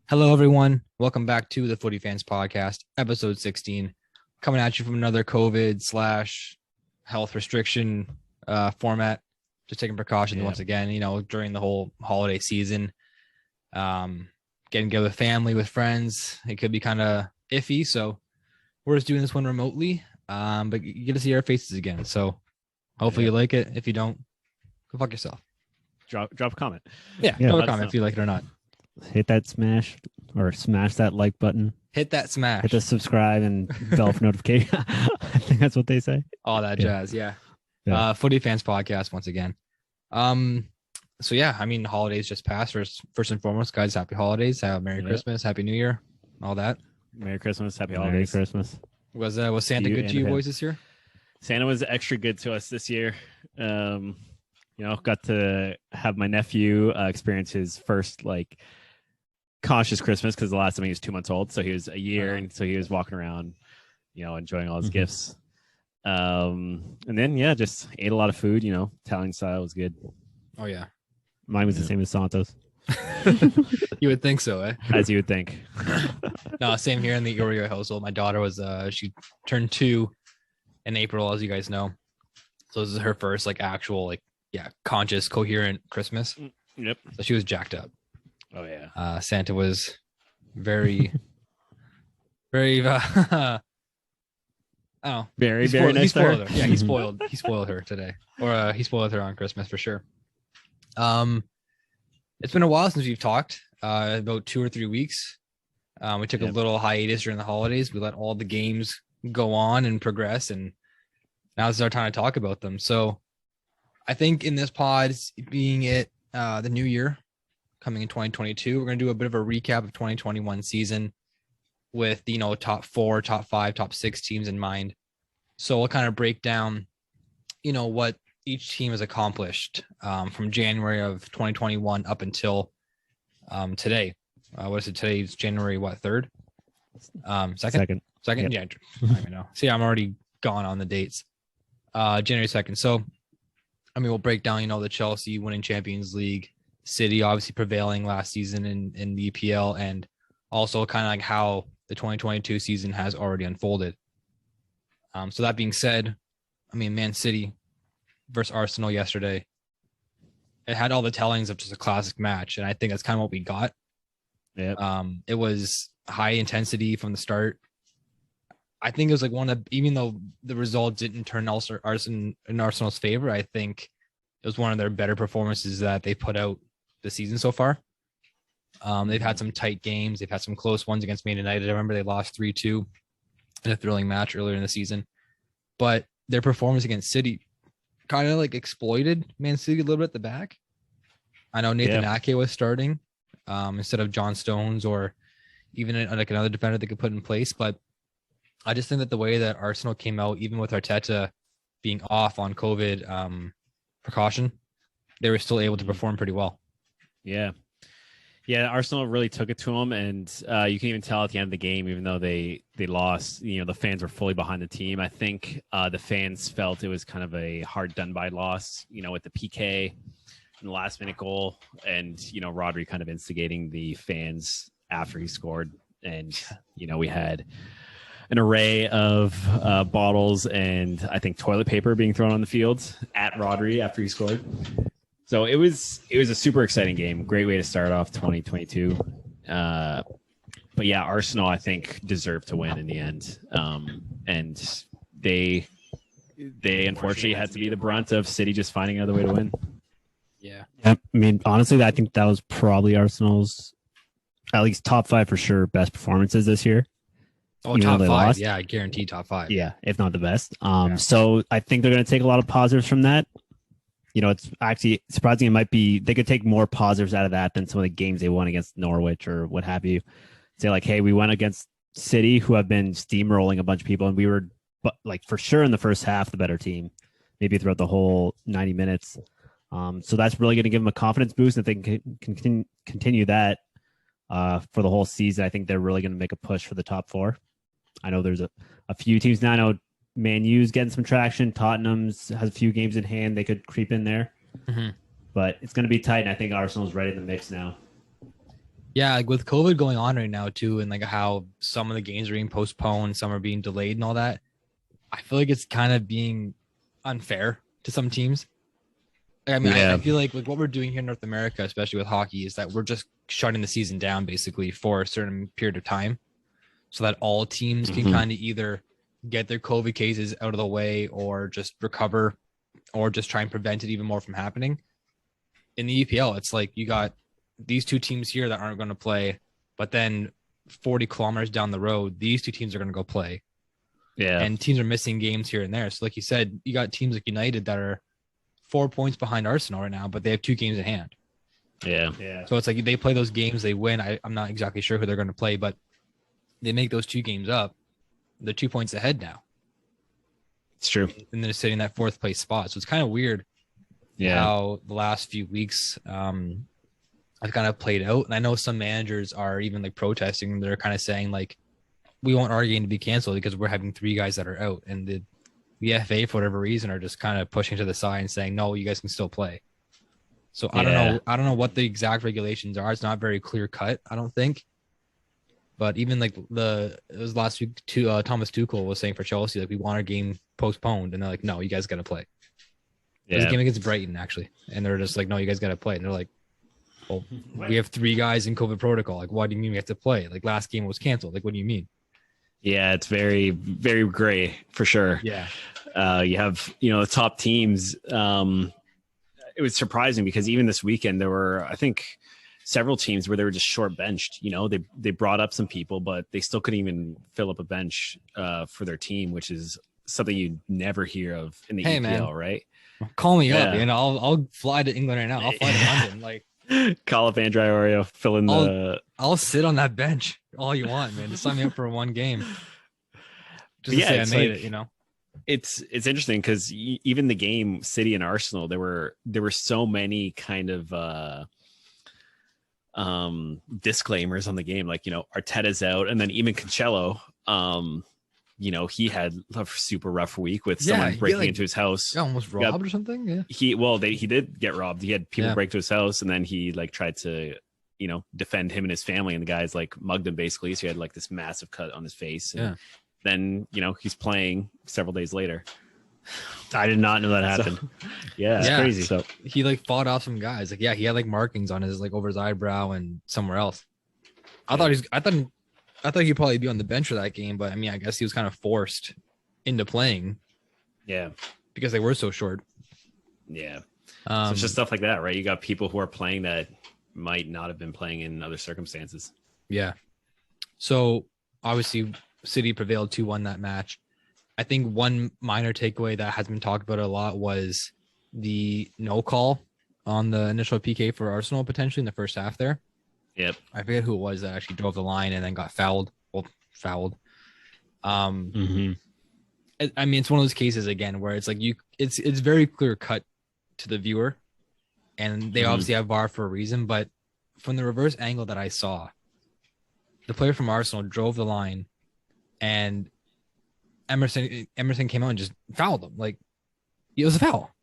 Hello, everyone. Welcome back to the Footy Fans podcast, episode 16. Coming at you from another COVID / health restriction format. Just taking precautions once again, during the whole holiday season. Getting together with family, with friends. It could be kind of iffy, so we're just doing this one remotely. But you get to see our faces again. So hopefully you like it. If you don't, go fuck yourself. Drop a comment. Drop a comment if you like it or not. Hit that smash that like button. Hit that smash. Hit the subscribe and bell for notification. I think that's what they say. All that jazz. Yeah. Footy Fans podcast once again. Holidays just passed. First and foremost, guys, happy holidays. Merry Christmas, Happy New Year, all that. Merry Christmas, Happy Holidays. Merry Christmas. Was Santa good to you boys this year? Santa was extra good to us this year. Got to have my nephew experience his first conscious Christmas, because the last time he was 2 months old, so he was a year, and so he was walking around, enjoying all his gifts. And then just ate a lot of food. Italian style was good. Oh yeah, mine was the same as Santo's. You would think so, eh? As you would think. No, same here in the Oreo household. My daughter was she turned 2 in April, as you guys know, so this is her first actual conscious, coherent Christmas. Yep. So she was jacked up. Oh yeah. Santa was very, very. Very nice to her. Yeah, he spoiled her today, or he spoiled her on Christmas for sure. It's been a while since we've talked. About 2 or 3 weeks. We took a little hiatus during the holidays. We let all the games go on and progress, and now is our time to talk about them. So, I think in this pod, being the new year coming in 2022, we're going to do a bit of a recap of 2021 season with, top 4, top 5, top 6 teams in mind. So we'll kind of break down, what each team has accomplished from January of 2021 up until today. What is it? Today's January, 3rd? Second? Yep. Yeah. I know. See, I'm already gone on the dates. January 2nd. So, we'll break down, the Chelsea winning Champions League, City obviously prevailing last season in the EPL, and also kind of how the 2022 season has already unfolded. So that being said, Man City versus Arsenal yesterday, it had all the tellings of just a classic match, and I think that's kind of what we got. Yeah. It was high intensity from the start. I think it was one of the, even though the result didn't turn in Arsenal's favor, I think it was one of their better performances that they put out this season so far. They've had some tight games. They've had some close ones against Man United. I remember they lost 3-2 in a thrilling match earlier in the season. But their performance against City kind of exploited Man City a little bit at the back. I know Nathan Ake was starting instead of John Stones or even another defender they could put in place. But I just think that the way that Arsenal came out, even with Arteta being off on COVID precaution, they were still able to perform pretty well. Yeah. Arsenal really took it to them, and you can even tell at the end of the game, even though they lost, the fans were fully behind the team. I think the fans felt it was kind of a hard done by loss, with the PK and the last minute goal, and Rodri kind of instigating the fans after he scored, and we had an array of bottles and I think toilet paper being thrown on the field at Rodri after he scored. So it was a super exciting game. Great way to start off 2022. But yeah, Arsenal, I think, deserved to win in the end. And they unfortunately had to be the brunt of City just finding another way to win. Yeah. Honestly, I think that was probably Arsenal's, at least top 5 for sure, best performances this year. Oh, top 5. Lost. Yeah, I guarantee top 5. Yeah, if not the best. So I think they're going to take a lot of positives from that. It's actually surprising. It might be they could take more positives out of that than some of the games they won against Norwich or what have you. Say hey, we went against City, who have been steamrolling a bunch of people, and we were for sure in the first half the better team, maybe throughout the whole 90 minutes. So that's really going to give them a confidence boost. If they can continue that for the whole season, I think they're really going to make a push for the top 4. I know there's a few teams now. I know Man U's getting some traction. Tottenham's has a few games in hand. They could creep in there. Mm-hmm. But it's going to be tight, and I think Arsenal's right in the mix now. Yeah, like with COVID going on right now too, and like how some of the games are being postponed, some are being delayed and all that. I feel like it's kind of being unfair to some teams. I mean, I feel like what we're doing here in North America, especially with hockey, is that we're just shutting the season down basically for a certain period of time so that all teams can kind of either get their COVID cases out of the way or just recover or just try and prevent it even more from happening. In the EPL, it's like you got these two teams here that aren't going to play, but then 40 kilometers down the road, these two teams are going to go play. Yeah. And teams are missing games here and there. So like you said, you got teams like United that are 4 points behind Arsenal right now, but they have 2 games in hand. Yeah. So it's like they play those games, they win. I'm not exactly sure who they're going to play, but they make those 2 games up. They're 2 points ahead now. It's true. And they're sitting in that 4th place spot. So it's kind of weird how the last few weeks have kind of played out. And I know some managers are even like protesting. They're kind of saying like, we want our game to be canceled because we're having 3 guys that are out. And the FA, for whatever reason, are just kind of pushing to the side and saying, no, you guys can still play. So I don't know what the exact regulations are. It's not very clear cut, I don't think. But even like it was last week, Thomas Tuchel was saying for Chelsea, like, we want our game postponed. And they're like, no, you guys got to play. Yeah. It was a game against Brighton, actually. And they're just like, no, you guys got to play. And they're like, well, we have 3 guys in COVID protocol. Like, why do you mean we have to play? Like, last game was canceled. Like, what do you mean? Yeah, it's very, very gray for sure. Yeah. You have, the top teams. It was surprising because even this weekend, there were, I think, several teams where they were just short benched. They brought up some people, but they still couldn't even fill up a bench for their team, which is something you never hear of in the EPL, man. right? Call me up, and I'll fly to England right now. I'll fly to London. Like, call up Andrea Oreo, fill in I'll sit on that bench all you want, man. Just sign me up for one game. Just to say I made it, It's interesting because even the game City and Arsenal, there were so many kind of disclaimers on the game, like Arteta's out, and then even Cancelo, he had a super rough week with someone breaking into his house. Yeah, almost robbed or something. Yeah. He did get robbed. He had people break to his house, and then he like tried to defend him and his family, and the guys like mugged him basically. So he had like this massive cut on his face. And then he's playing several days later. I did not know that happened. So, it's crazy. So he like fought off some guys. Like, he had like markings on his like over his eyebrow and somewhere else. I thought he'd probably be on the bench for that game, but I mean, I guess he was kind of forced into playing. Yeah, because they were so short. Yeah, so it's just stuff like that, right? You got people who are playing that might not have been playing in other circumstances. Yeah. So obviously, City prevailed 2-1 that match. I think one minor takeaway that has been talked about a lot was the no call on the initial PK for Arsenal potentially in the first half there. Yep. I forget who it was that actually drove the line and then got fouled. Well, fouled. I mean, it's one of those cases again where it's like it's very clear cut to the viewer, and they obviously have VAR for a reason. But from the reverse angle that I saw, the player from Arsenal drove the line, and Emerson came out and just fouled him. Like, it was a foul.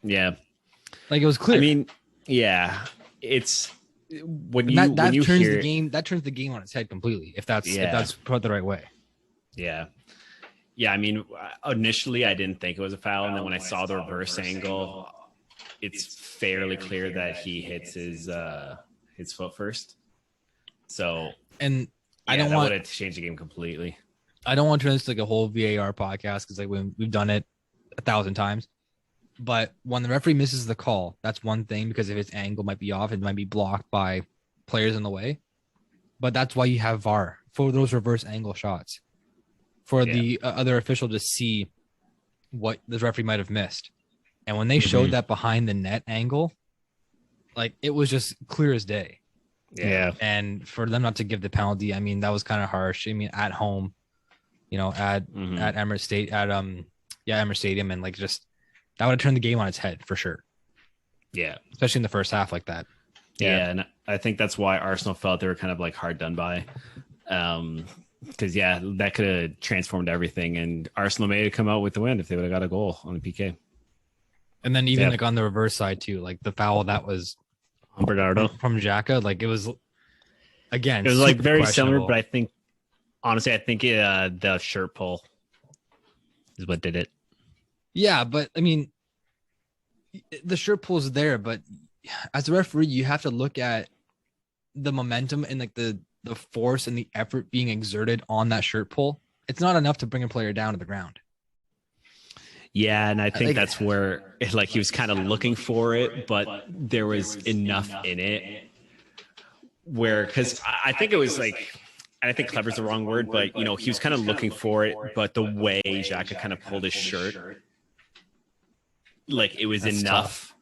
Yeah, like it was clear. I mean, yeah, it's. That turns the game on its head completely if that's put the right way. Yeah. I mean, initially I didn't think it was a foul, and then when I saw the reverse angle, it's fairly clear that he hits his foot first. So, and I don't want it to change the game completely. I don't want to turn this like a whole VAR podcast because like we've done it 1,000 times. But when the referee misses the call, that's one thing because if its angle might be off, it might be blocked by players in the way. But that's why you have VAR for those reverse angle shots, for the other official to see what the referee might have missed. And when they showed that behind the net angle, like it was just clear as day. Yeah. And for them not to give the penalty, I mean, that was kind of harsh. I mean, at home, at Emirates Emirates Stadium, and like just. That would have turned the game on its head for sure. Yeah. Especially in the first half like that. Yeah. And I think that's why Arsenal felt they were kind of like hard done by. Because, that could have transformed everything. And Arsenal may have come out with the win if they would have got a goal on the PK. And then even like on the reverse side too, like the foul that was Bernardo from Xhaka, like it was again, It was like super very similar, questionable. but I think honestly, the shirt pull is what did it. Yeah, but I mean, the shirt pull's there, but as a referee, you have to look at the momentum and like the force and the effort being exerted on that shirt pull. It's not enough to bring a player down to the ground. Yeah, and I think Like- that's where like he was kind of looking for it, but there was enough in it where because I think it was like. And I think clever's the wrong word, but you know, he was kind of looking for it, but the way Xhaka kind of pulled his shirt, like it was That's enough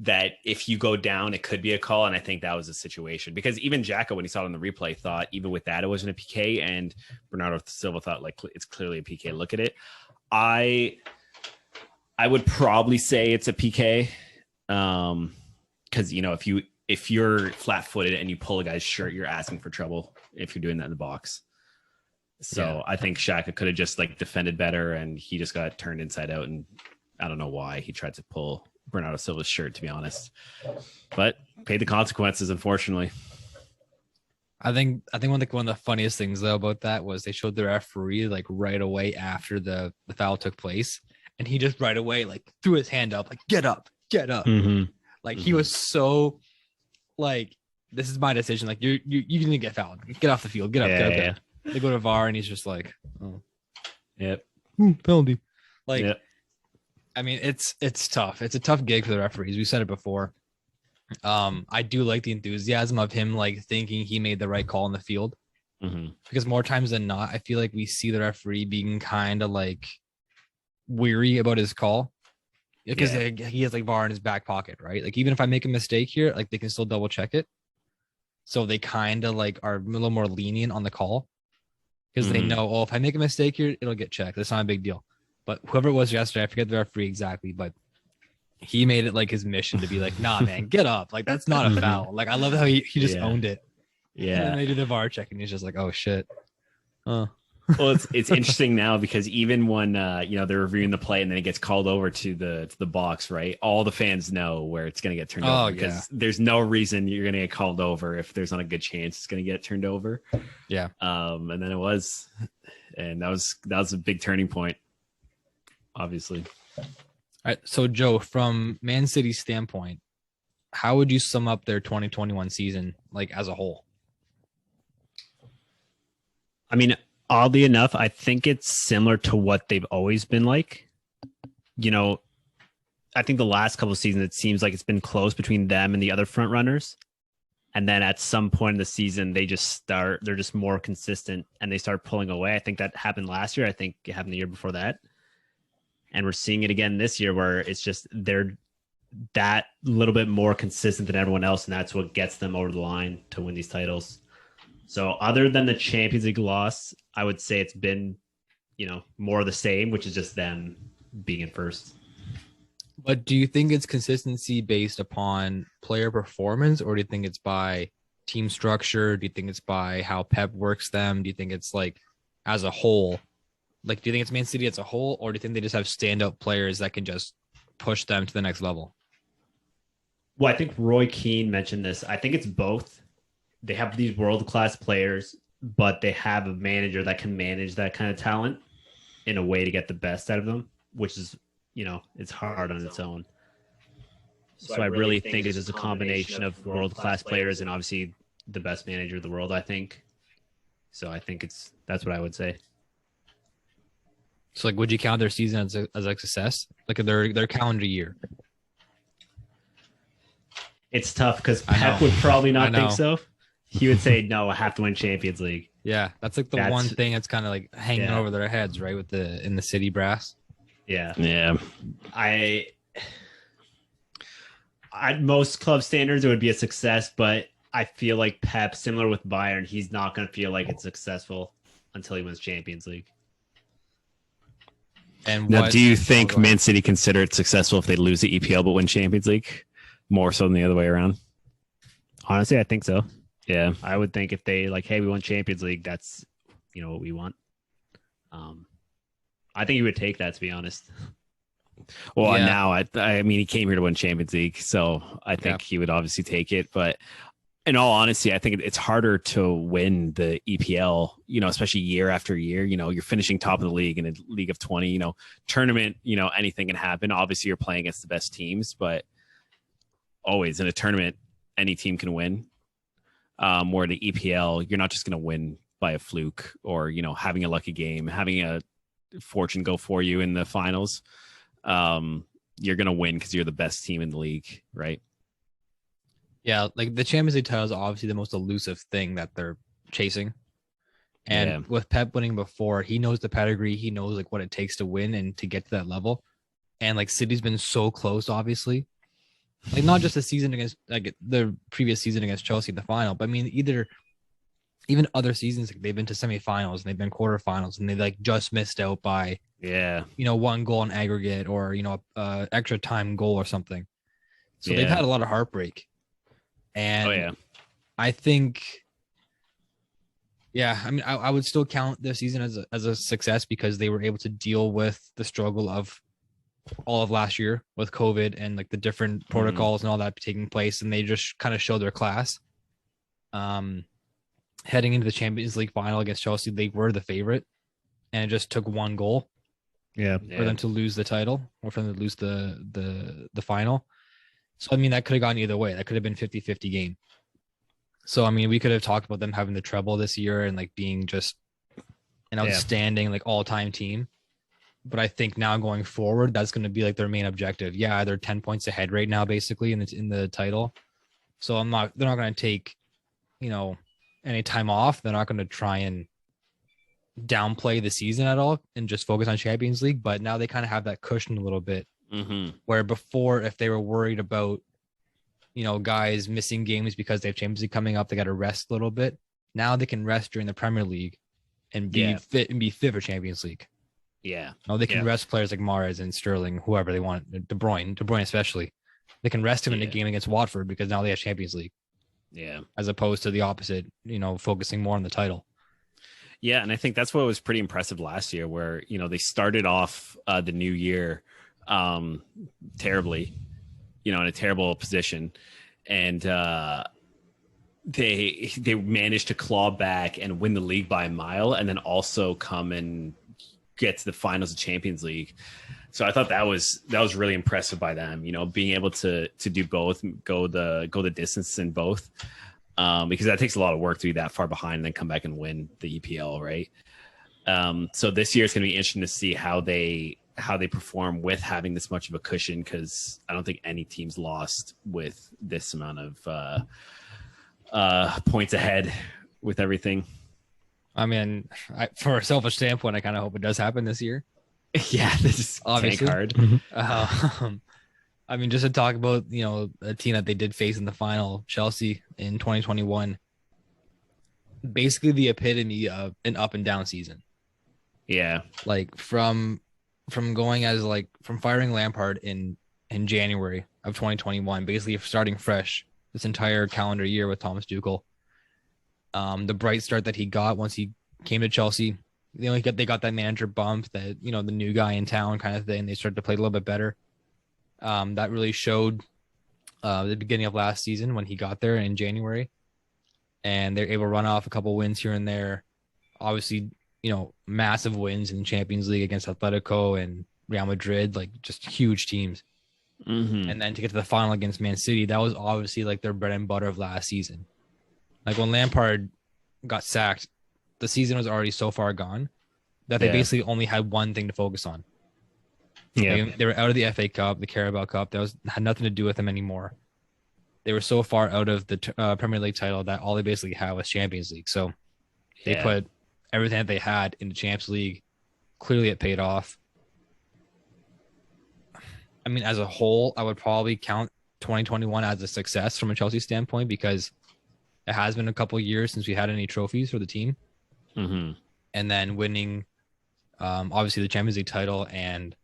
that if you go down, it could be a call. And I think that was a situation because even Xhaka, when he saw it on the replay, thought even with that, it wasn't a PK. And Bernardo Silva thought like it's clearly a PK. Look at it. I would probably say it's a PK. Because you know, if you're flat-footed and you pull a guy's shirt, you're asking for trouble if you're doing that in the box. So Yeah. I think Xhaka could have just like defended better, and he just got turned inside out. And I don't know why he tried to pull Bernardo Silva's shirt, to be honest. But paid the consequences, unfortunately. I think one of the funniest things though about that was they showed the referee like right away after the foul took place, and he just right away like threw his hand up like get up. Mm-hmm. Like he was so like, this is my decision. Like you didn't get fouled. Get off the field. Get up. Get up. They go to VAR and he's just like, oh, Yep. penalty. Like, Yep. I mean, it's tough. It's a tough gig for the referees. We said it before. I do like the enthusiasm of him like thinking he made the right call in the field, Mm-hmm. because more times than not, I feel like we see the referee being kind of like weary about his call. Because he has like VAR in his back pocket, right? Like even if I make a mistake here, like they can still double check it. So they kind of like are a little more lenient on the call because they Mhm. know, oh, if I make a mistake here, it'll get checked. That's not a big deal. But whoever it was yesterday, I forget the referee exactly, but he made it like his mission to be like, nah, man, get up. Like that's not a foul. Like I love how he just Yeah. owned it. And Yeah. then they do the VAR check and he's just like, oh shit. Well, it's interesting now because even when you know they're reviewing the play and then it gets called over to the box, right? All the fans know where it's going to get turned over because there's no reason you're going to get called over if there's not a good chance it's going to get turned over. Yeah. And then it was, and that was a big turning point, obviously. All right. So Joe, from Man City's standpoint, how would you sum up their 2021 season like as a whole? I mean, oddly enough, I think it's similar to what they've always been like. You know, I think the last couple of seasons, it seems like it's been close between them and the other front runners. And then at some point in the season, they're just more consistent and they start pulling away. I think that happened last year. I think it happened the year before that. And we're seeing it again this year where it's just they're that little bit more consistent than everyone else. And that's what gets them over the line to win these titles. So other than the Champions League loss, I would say it's been, you know, more of the same, which is just them being in first. But do you think it's consistency based upon player performance, or do you think it's by team structure? Do you think it's by how Pep works them? Do you think it's like as a whole? Like, do you think it's Man City as a whole, or do you think they just have standout players that can just push them to the next level? Well, I think Roy Keane mentioned this. I think it's both. They have these world-class players, but they have a manager that can manage that kind of talent in a way to get the best out of them, which is, you know, it's hard on its own. So I really think it's just a combination of world-class players and obviously the best manager of the world, I think. So I think that's what I would say. So, like, would you count their season as a success? Like their calendar year? It's tough because I Pep know. would probably I not know. think so. He would say, no, I have to win Champions League. Yeah, that's like the one thing that's kind of like hanging over their heads, right? With in the city brass. Yeah. Yeah. At most club standards, it would be a success, but I feel like Pep, similar with Bayern, he's not going to feel like it's successful until he wins Champions League. And Now, what, do you think go ahead. Man City consider it successful if they lose the EPL but win Champions League more so than the other way around? Honestly, I think so. Yeah. I would think if they like, hey, we won Champions League, that's, you know, what we want. I think he would take that, to be honest. Well, Yeah. now I mean, he came here to win Champions League, so I think he would obviously take it. But in all honesty, I think it's harder to win the EPL, especially year after year. You're finishing top of the league in a league of 20, tournament, anything can happen. Obviously, you're playing against the best teams, but always in a tournament, any team can win. Where the EPL, you're not just going to win by a fluke or, having a lucky game, having a fortune go for you in the finals. You're going to win because you're the best team in the league, right? Yeah, like the Champions League title is obviously the most elusive thing that they're chasing. And with Pep winning before, he knows the pedigree, he knows like what it takes to win and to get to that level. And like City's been so close, obviously. Like not just the season against like the previous season against Chelsea in the final, but I mean even other seasons like, they've been to semifinals and they've been quarterfinals and they like just missed out by one goal in aggregate or extra time goal or something. So they've had a lot of heartbreak. And I think, I mean, I would still count this season as a success because they were able to deal with the struggle of all of last year with COVID and like the different protocols and all that taking place. And they just kind of showed their class. Heading into the Champions League final against Chelsea, they were the favorite and it just took one goal for them to lose the title or for them to lose the final. So, I mean, that could have gone either way. That could have been 50-50 game. So, I mean, we could have talked about them having the treble this year and like being just an outstanding like all-time team. But I think now going forward, that's going to be like their main objective. Yeah, they're 10 points ahead right now, basically, in the title. So they're not going to take, any time off. They're not going to try and downplay the season at all and just focus on Champions League. But now they kind of have that cushion a little bit. Where before, if they were worried about, guys missing games because they have Champions League coming up, they got to rest a little bit. Now they can rest during the Premier League and be fit for Champions League. Yeah. No, they can rest players like Mahrez and Sterling, whoever they want, De Bruyne especially. They can rest him in a game against Watford because now they have Champions League. Yeah. As opposed to the opposite, focusing more on the title. Yeah, and I think that's what was pretty impressive last year where, they started off the new year terribly, in a terrible position. And they managed to claw back and win the league by a mile and then also come and get to the finals of Champions League. So I thought that was really impressive by them, being able to do both, go the distance in both, because that takes a lot of work to be that far behind and then come back and win the EPL, right? So this year it's going to be interesting to see how they perform with having this much of a cushion, because I don't think any team's lost with this amount of points ahead with everything. I mean, for a selfish standpoint, I kind of hope it does happen this year. Yeah, this is obviously hard. I mean, just to talk about, a team that they did face in the final, Chelsea in 2021, basically the epitome of an up and down season. Yeah. Like from going as like from firing Lampard in January of 2021, basically starting fresh this entire calendar year with Thomas Tuchel. The bright start that he got once he came to Chelsea, they got that manager bump, that the new guy in town kind of thing. They started to play a little bit better. That really showed the beginning of last season when he got there in January, and they're able to run off a couple wins here and there. Obviously, massive wins in Champions League against Atletico and Real Madrid, like just huge teams. And then to get to the final against Man City, that was obviously like their bread and butter of last season. Like when Lampard got sacked, the season was already so far gone that they basically only had one thing to focus on. Yeah, they were out of the FA Cup, the Carabao Cup. That had nothing to do with them anymore. They were so far out of the Premier League title that all they basically had was Champions League. So they put everything that they had in the Champions League. Clearly, it paid off. I mean, as a whole, I would probably count 2021 as a success from a Chelsea standpoint, because it has been a couple of years since we had any trophies for the team. And then winning, obviously, the Champions League title and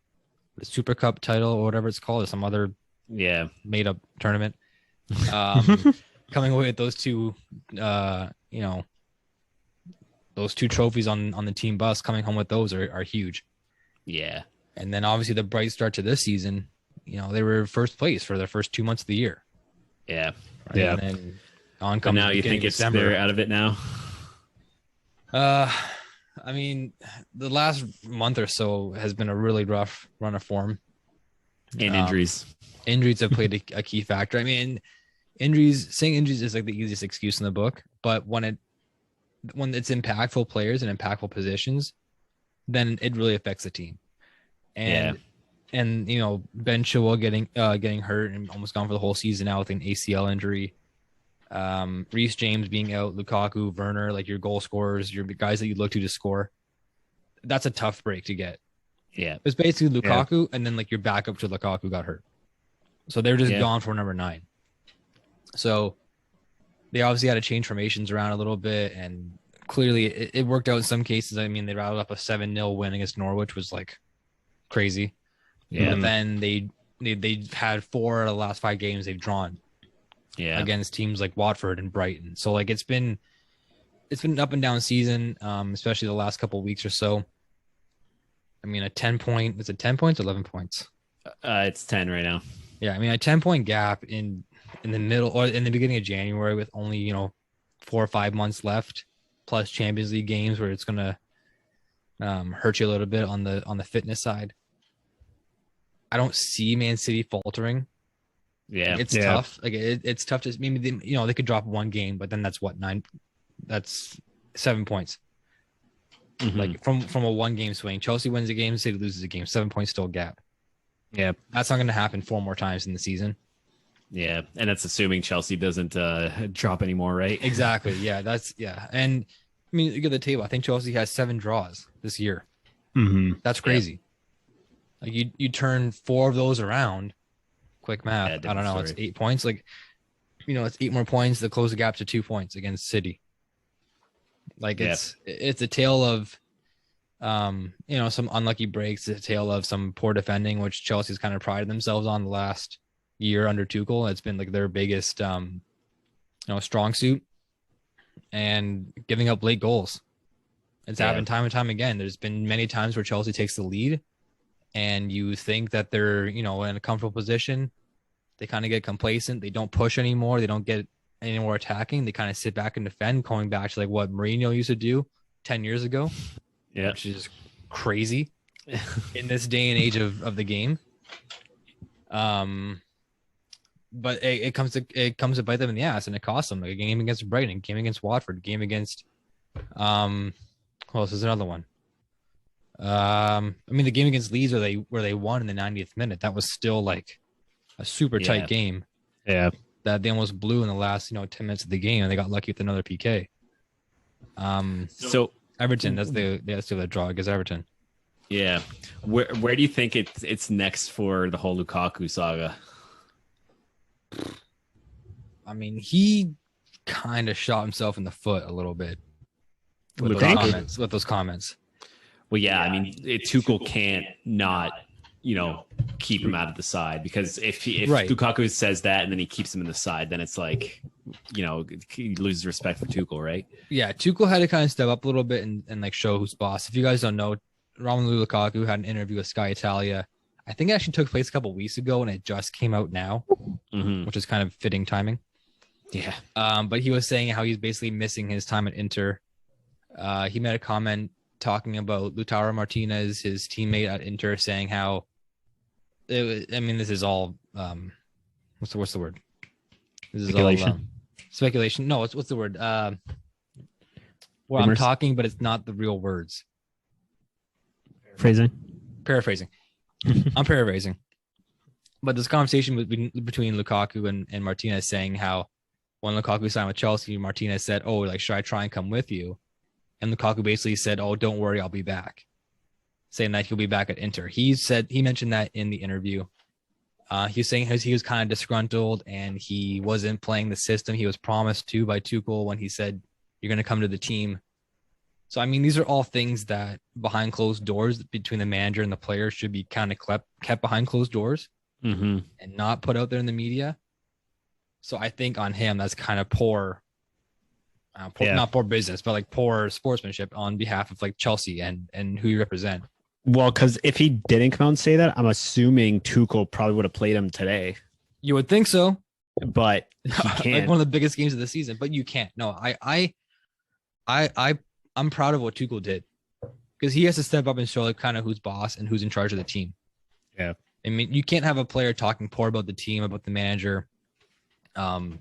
the Super Cup title or whatever it's called, or some other made up tournament. Coming away with those two, those two trophies on the team bus, coming home with those are huge. Yeah. And then obviously the bright start to this season, they were first place for their first 2 months of the year. Yeah. Right? Yeah. And then on But now you think they're out of it now? I mean, the last month or so has been a really rough run of form. And injuries. Injuries have played a key factor. I mean, saying injuries is like the easiest excuse in the book, but when it's impactful players and impactful positions, then it really affects the team. And you know, Ben Chilwell getting hurt and almost gone for the whole season now with an ACL injury. Reece James being out, Lukaku, Werner, like your goal scorers, your guys that you look to score. That's a tough break to get. Yeah. It's basically Lukaku, and then like your backup to Lukaku got hurt. So they're just gone for number 9. So they obviously had to change formations around a little bit, and clearly it worked out in some cases. I mean, they rattled up a 7-0 win against Norwich, was like crazy. Yeah. But then they had 4 out of the last 5 games they've drawn. Yeah. Against teams like Watford and Brighton. So like it's been an up and down season, especially the last couple of weeks or so. I mean, is it 10 points, 11 points? It's 10 right now. Yeah, I mean, a 10-point gap in the middle or in the beginning of January with only, you know, 4 or 5 months left, plus Champions League games where it's gonna hurt you a little bit on the fitness side. I don't see Man City faltering. Yeah, it's tough. Like it's tough to maybe they could drop 1 game, but then that's what 9. That's 7 points. Mm-hmm. Like from a 1 game swing. Chelsea wins a game, City loses a game. 7 points still a gap. Yeah, that's not going to happen 4 more times in the season. Yeah, and that's assuming Chelsea doesn't drop anymore, right? Exactly. Yeah, and I mean, look at the table. I think Chelsea has 7 draws this year. Mm-hmm. That's crazy. Yeah. Like you turn 4 of those around. Quick math. I don't know. It's 8 points. Like, you know, it's 8 more points to close the gap to 2 points against City. Like it's a tale of, you know, some unlucky breaks. It's a tale of some poor defending, which Chelsea's kind of prided themselves on the last year under Tuchel. It's been like their biggest, you know, strong suit, and giving up late goals. It's happened time and time again. There's been many times where Chelsea takes the lead, and you think that they're, you know, in a comfortable position. They kind of get complacent. They don't push anymore. They don't get any more attacking. They kind of sit back and defend, going back to like what Mourinho used to do 10 years ago. Yeah, which is crazy in this day and age of the game. But it comes to bite them in the ass, and it costs them. Like a game against Brighton, a game against Watford, a game against who else is another one? I mean, the game against Leeds where they won in the 90th minute, that was still like a super tight game. Yeah. That they almost blew in the last, you know, 10 minutes of the game, and they got lucky with another PK. So Everton, that's the draw against Everton. Yeah. Where do you think it's next for the whole Lukaku saga? I mean, he kind of shot himself in the foot a little bit with those comments. Well, yeah, I mean, Tuchel can't not, you know, keep him out of the side, because if Lukaku says that and then he keeps him in the side, then it's like, you know, he loses respect for Tuchel, right? Yeah, Tuchel had to kind of step up a little bit and like show who's boss. If you guys don't know, Romelu Lukaku had an interview with Sky Italia. I think it actually took place a couple of weeks ago, and it just came out now, which is kind of fitting timing. Yeah. But he was saying how he's basically missing his time at Inter. He made a comment talking about Lautaro Martinez, his teammate at Inter, saying how this is all what's the word? This is speculation. All speculation. No, what's the word? Well, I'm talking, but it's not the real words. Paraphrasing. I'm paraphrasing. But this conversation between Lukaku and Martinez, saying how when Lukaku signed with Chelsea, Martinez said, "Oh, like, should I try and come with you?" And Lukaku basically said, "Oh, don't worry, I'll be back," saying that he'll be back at Inter. He mentioned that in the interview. He was saying he was kind of disgruntled and he wasn't playing the system he was promised to by Tuchel when he said, "You're going to come to the team." So, I mean, these are all things that behind closed doors between the manager and the player should be kind of kept behind closed doors and not put out there in the media. So I think on him, that's kind of not poor business, but like poor sportsmanship on behalf of like Chelsea and who you represent. Well, because if he didn't come out and say that, I'm assuming Tuchel probably would have played him today. You would think so. but he can't. Like one of the biggest games of the season, but you can't. No, I'm proud of what Tuchel did because he has to step up and show like kind of who's boss and who's in charge of the team. Yeah. I mean, you can't have a player talking poor about the team, about the manager, and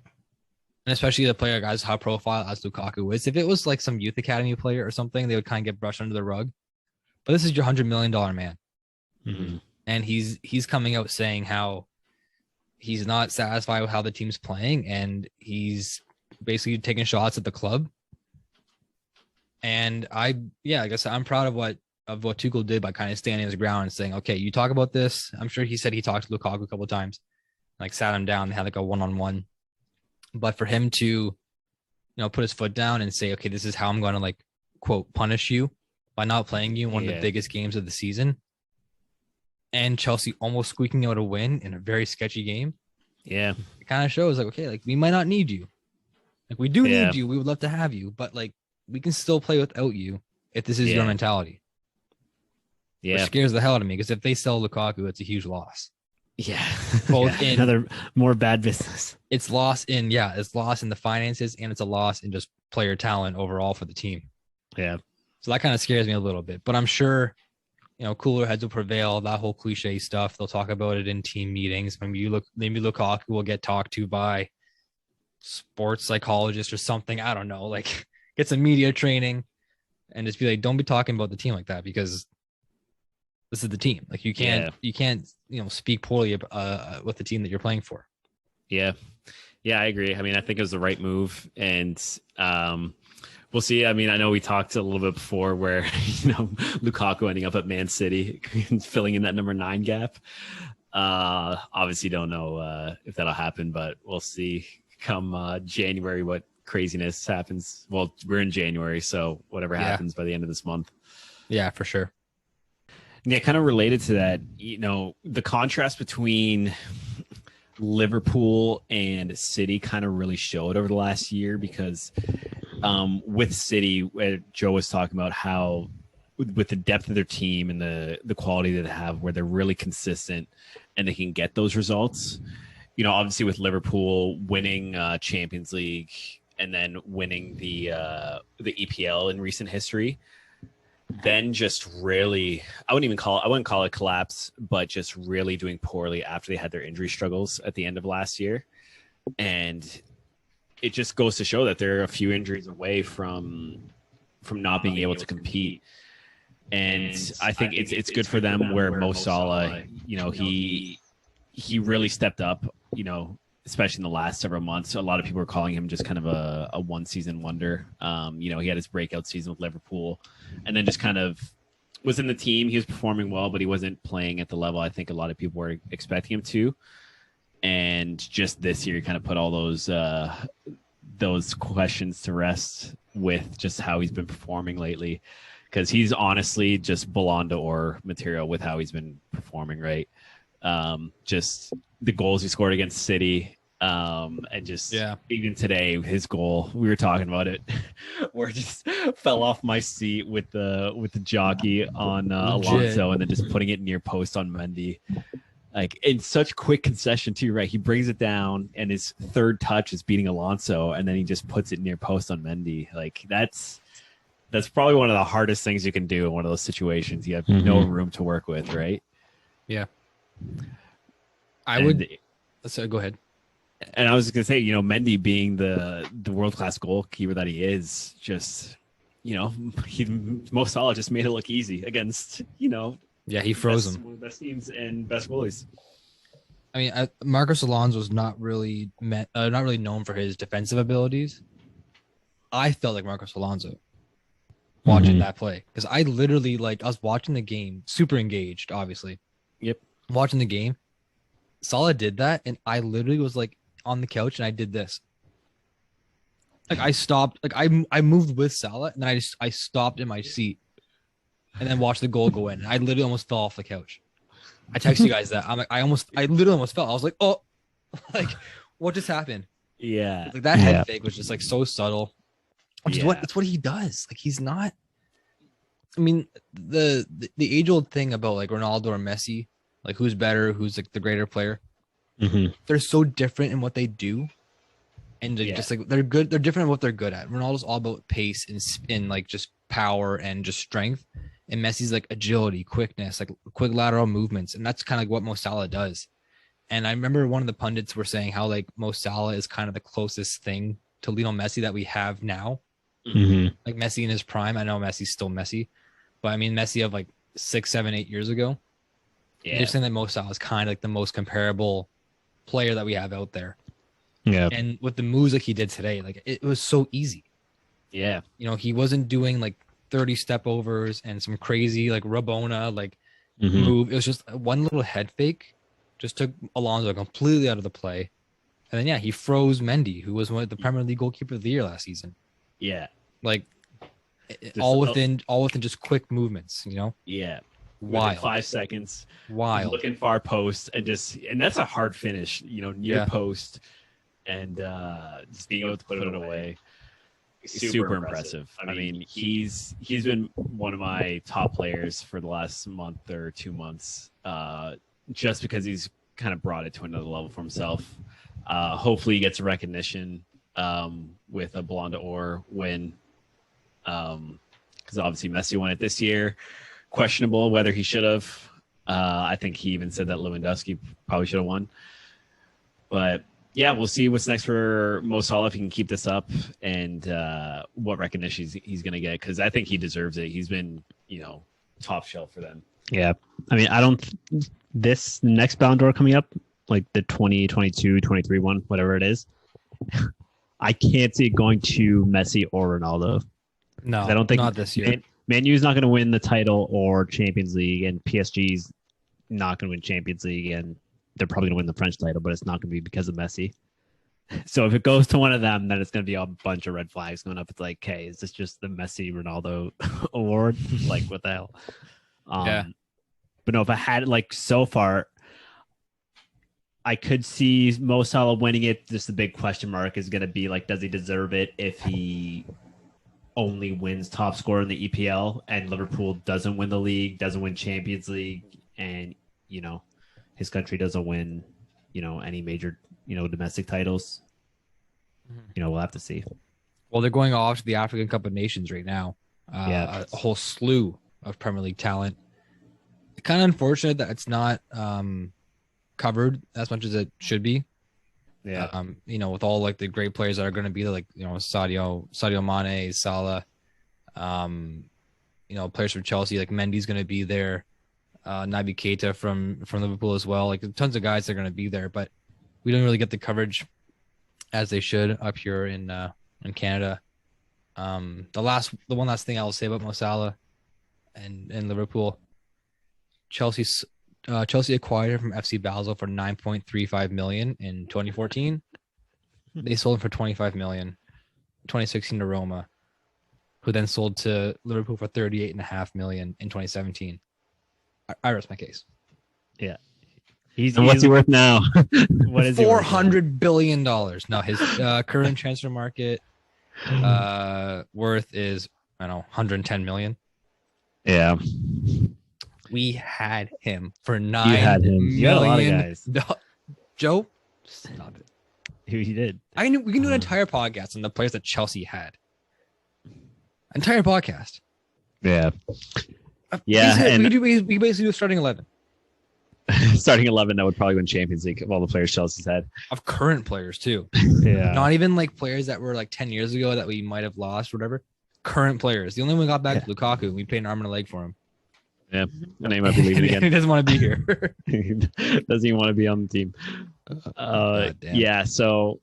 especially the player guys high profile as Lukaku is. If it was like some youth academy player or something, they would kind of get brushed under the rug. But this is your $100 million man, and he's coming out saying how he's not satisfied with how the team's playing, and he's basically taking shots at the club. And I guess I'm proud of what Tuchel did by kind of standing his ground and saying, okay, you talk about this. I'm sure he said he talked to Lukaku a couple of times, like sat him down and had like a one-on-one. But for him to, put his foot down and say, okay, this is how I'm going to like, quote, punish you by not playing you in one of the biggest games of the season. And Chelsea almost squeaking out a win in a very sketchy game. Yeah. It kind of shows like, okay, like we might not need you. Like we do need you. We would love to have you, but like we can still play without you if this is your mentality. Yeah. Which scares the hell out of me because if they sell Lukaku, it's a huge loss. Yeah. Both in another more bad business. It's loss in the finances and it's a loss in just player talent overall for the team. Yeah. So that kind of scares me a little bit, but I'm sure, cooler heads will prevail. That whole cliche stuff. They'll talk about it in team meetings. Maybe Lukaku will get talked to by sports psychologist or something. I don't know, like get some media training and just be like, don't be talking about the team like that because this is the team. Like you can't speak poorly with the team that you're playing for. Yeah. Yeah, I agree. I mean, I think it was the right move and, we'll see. I mean, I know we talked a little bit before where, Lukaku ending up at Man City, filling in that number 9 gap. Obviously don't know if that'll happen, but we'll see come January what craziness happens. Well, we're in January, so whatever happens by the end of this month. Yeah, for sure. Yeah, kind of related to that, the contrast between Liverpool and City kind of really showed over the last year because with City, Joe was talking about how with the depth of their team and the quality that they have where they're really consistent and they can get those results. Obviously with Liverpool winning Champions League and then winning the EPL in recent history, then just really, I wouldn't call it collapse, but just really doing poorly after they had their injury struggles at the end of last year. And it just goes to show that they're a few injuries away from not being able to compete. And I think it's good for them where Mo Salah, he really stepped up, especially in the last several months. A lot of people are calling him just kind of a one season wonder. He had his breakout season with Liverpool and then just kind of was in the team. He was performing well, but he wasn't playing at the level I think a lot of people were expecting him to. And just this year, he kind of put all those questions to rest with just how he's been performing lately. Because he's honestly just Ballon d'Or material with how he's been performing, right? Just the goals he scored against City, and just even today, his goal, we were talking about it, where it just fell off my seat with the jockey on Alonso and then just putting it near post on Mendy. Like in such quick concession too, right? He brings it down and his third touch is beating Alonso and then he just puts it near post on Mendy. Like that's probably one of the hardest things you can do in one of those situations. You have no room to work with, right? Yeah. So go ahead. And I was going to say, Mendy being the world-class goalkeeper that he is, just, Mo Salah just made it look easy against, he froze him. One of the best teams and best goalies. I mean, Marcos Alonso was not really known for his defensive abilities. I felt like Marcos Alonso watching that play because I literally I was watching the game, super engaged, obviously. Yep. Watching the game, Salah did that, and I literally was like on the couch and I did this. Like I stopped, like I moved with Salah, and then I stopped in my seat, and then watched the goal go in. And I literally almost fell off the couch. I texted you guys that. I'm like, I literally almost fell. I was like, oh, like what just happened? Yeah. Like that head fake was just like so subtle. Which is that's what he does. Like he's not. I mean, the age old thing about like Ronaldo or Messi, like who's better, who's like the greater player. they're so different in what they do. And just like they're good, they're different in what they're good at. Ronaldo's all about pace and spin, like just power and just strength. And Messi's like agility, quickness, like quick lateral movements. And that's kind of like what Mo Salah does. And I remember one of the pundits were saying how like Mo Salah is kind of the closest thing to Lionel Messi that we have now. Like Messi in his prime. I know Messi's still Messi, but I mean Messi of like 6, 7, 8 years ago. Yeah. They're saying that Mo Salah is kind of like the most comparable player that we have out there. Yeah. And with the moves like he did today, like it was so easy. Yeah. You know, he wasn't doing like 30 step overs and some crazy like Rabona like move. It was just one little head fake, just took Alonso completely out of the play. And then he froze Mendy, who was one of the Premier League goalkeeper of the year last season. Yeah. Like all within just quick movements, you know? Yeah. Wild. Within 5 seconds. Wild. Looking far post and that's a hard finish, you know, near post. And just being able to put it away, super impressive. I mean, he's been one of my top players for the last month or 2 months, just because he's kind of brought it to another level for himself. Hopefully, he gets recognition with a Ballon d'Or win, because obviously Messi won it this year. Questionable whether he should have. I think he even said that Lewandowski probably should have won, but. Yeah, we'll see what's next for Mo Salah if he can keep this up and what recognition he's going to get, because I think he deserves it. He's been, you know, top shelf for them. Yeah. I mean, this next Ballon d'Or coming up, like the 2022, 23 one, whatever it is, I can't see it going to Messi or Ronaldo. No, I don't think not this year. Man U's not going to win the title or Champions League, and PSG's not going to win Champions League, and they're probably going to win the French title, but it's not going to be because of Messi. So if it goes to one of them, then it's going to be a bunch of red flags going up. It's like, hey, is this just the Messi Ronaldo award? Like, what the hell? But no, if I had like so far, I could see Mo Salah winning it. Just the big question mark is going to be like, does he deserve it if he only wins top scorer in the EPL and Liverpool doesn't win the league, doesn't win Champions League, and, you know, his country doesn't win, you know, any major, you know, domestic titles. You know, we'll have to see. Well, they're going off to the African Cup of Nations right now. A whole slew of Premier League talent. Kind of unfortunate that it's not covered as much as it should be. Yeah. You know, with all like the great players that are going to be there, like, you know, Sadio Mane, Salah, you know, players from Chelsea, like Mendy's going to be there. Naby Keita from Liverpool as well. Like tons of guys that are going to be there, but we don't really get the coverage as they should up here in Canada. The one last thing I will say about Mo Salah and Liverpool, Chelsea acquired him from FC Basel for 9.35 million in 2014. They sold him for 25 million, 2016 to Roma, who then sold to Liverpool for 38.5 million in 2017. I rest my case. Yeah. What's he worth now? What is $400 billion? No, his current transfer market worth is, I don't know, 110 million. Yeah. We had him for $9 million. You had a lot of guys. Joe, stop it. He did. We can do an entire podcast on the players that Chelsea had. Entire podcast. Yeah. Yeah, we basically do starting 11. Starting 11, that would probably win Champions League of all the players Chelsea's had. Of current players too. Yeah. Not even like players that were like 10 years ago that we might have lost or whatever. Current players. The only one we got back is Lukaku. We paid an arm and a leg for him. Yeah. And he might be leaving again. He doesn't want to be here. He doesn't even want to be on the team. Yeah, so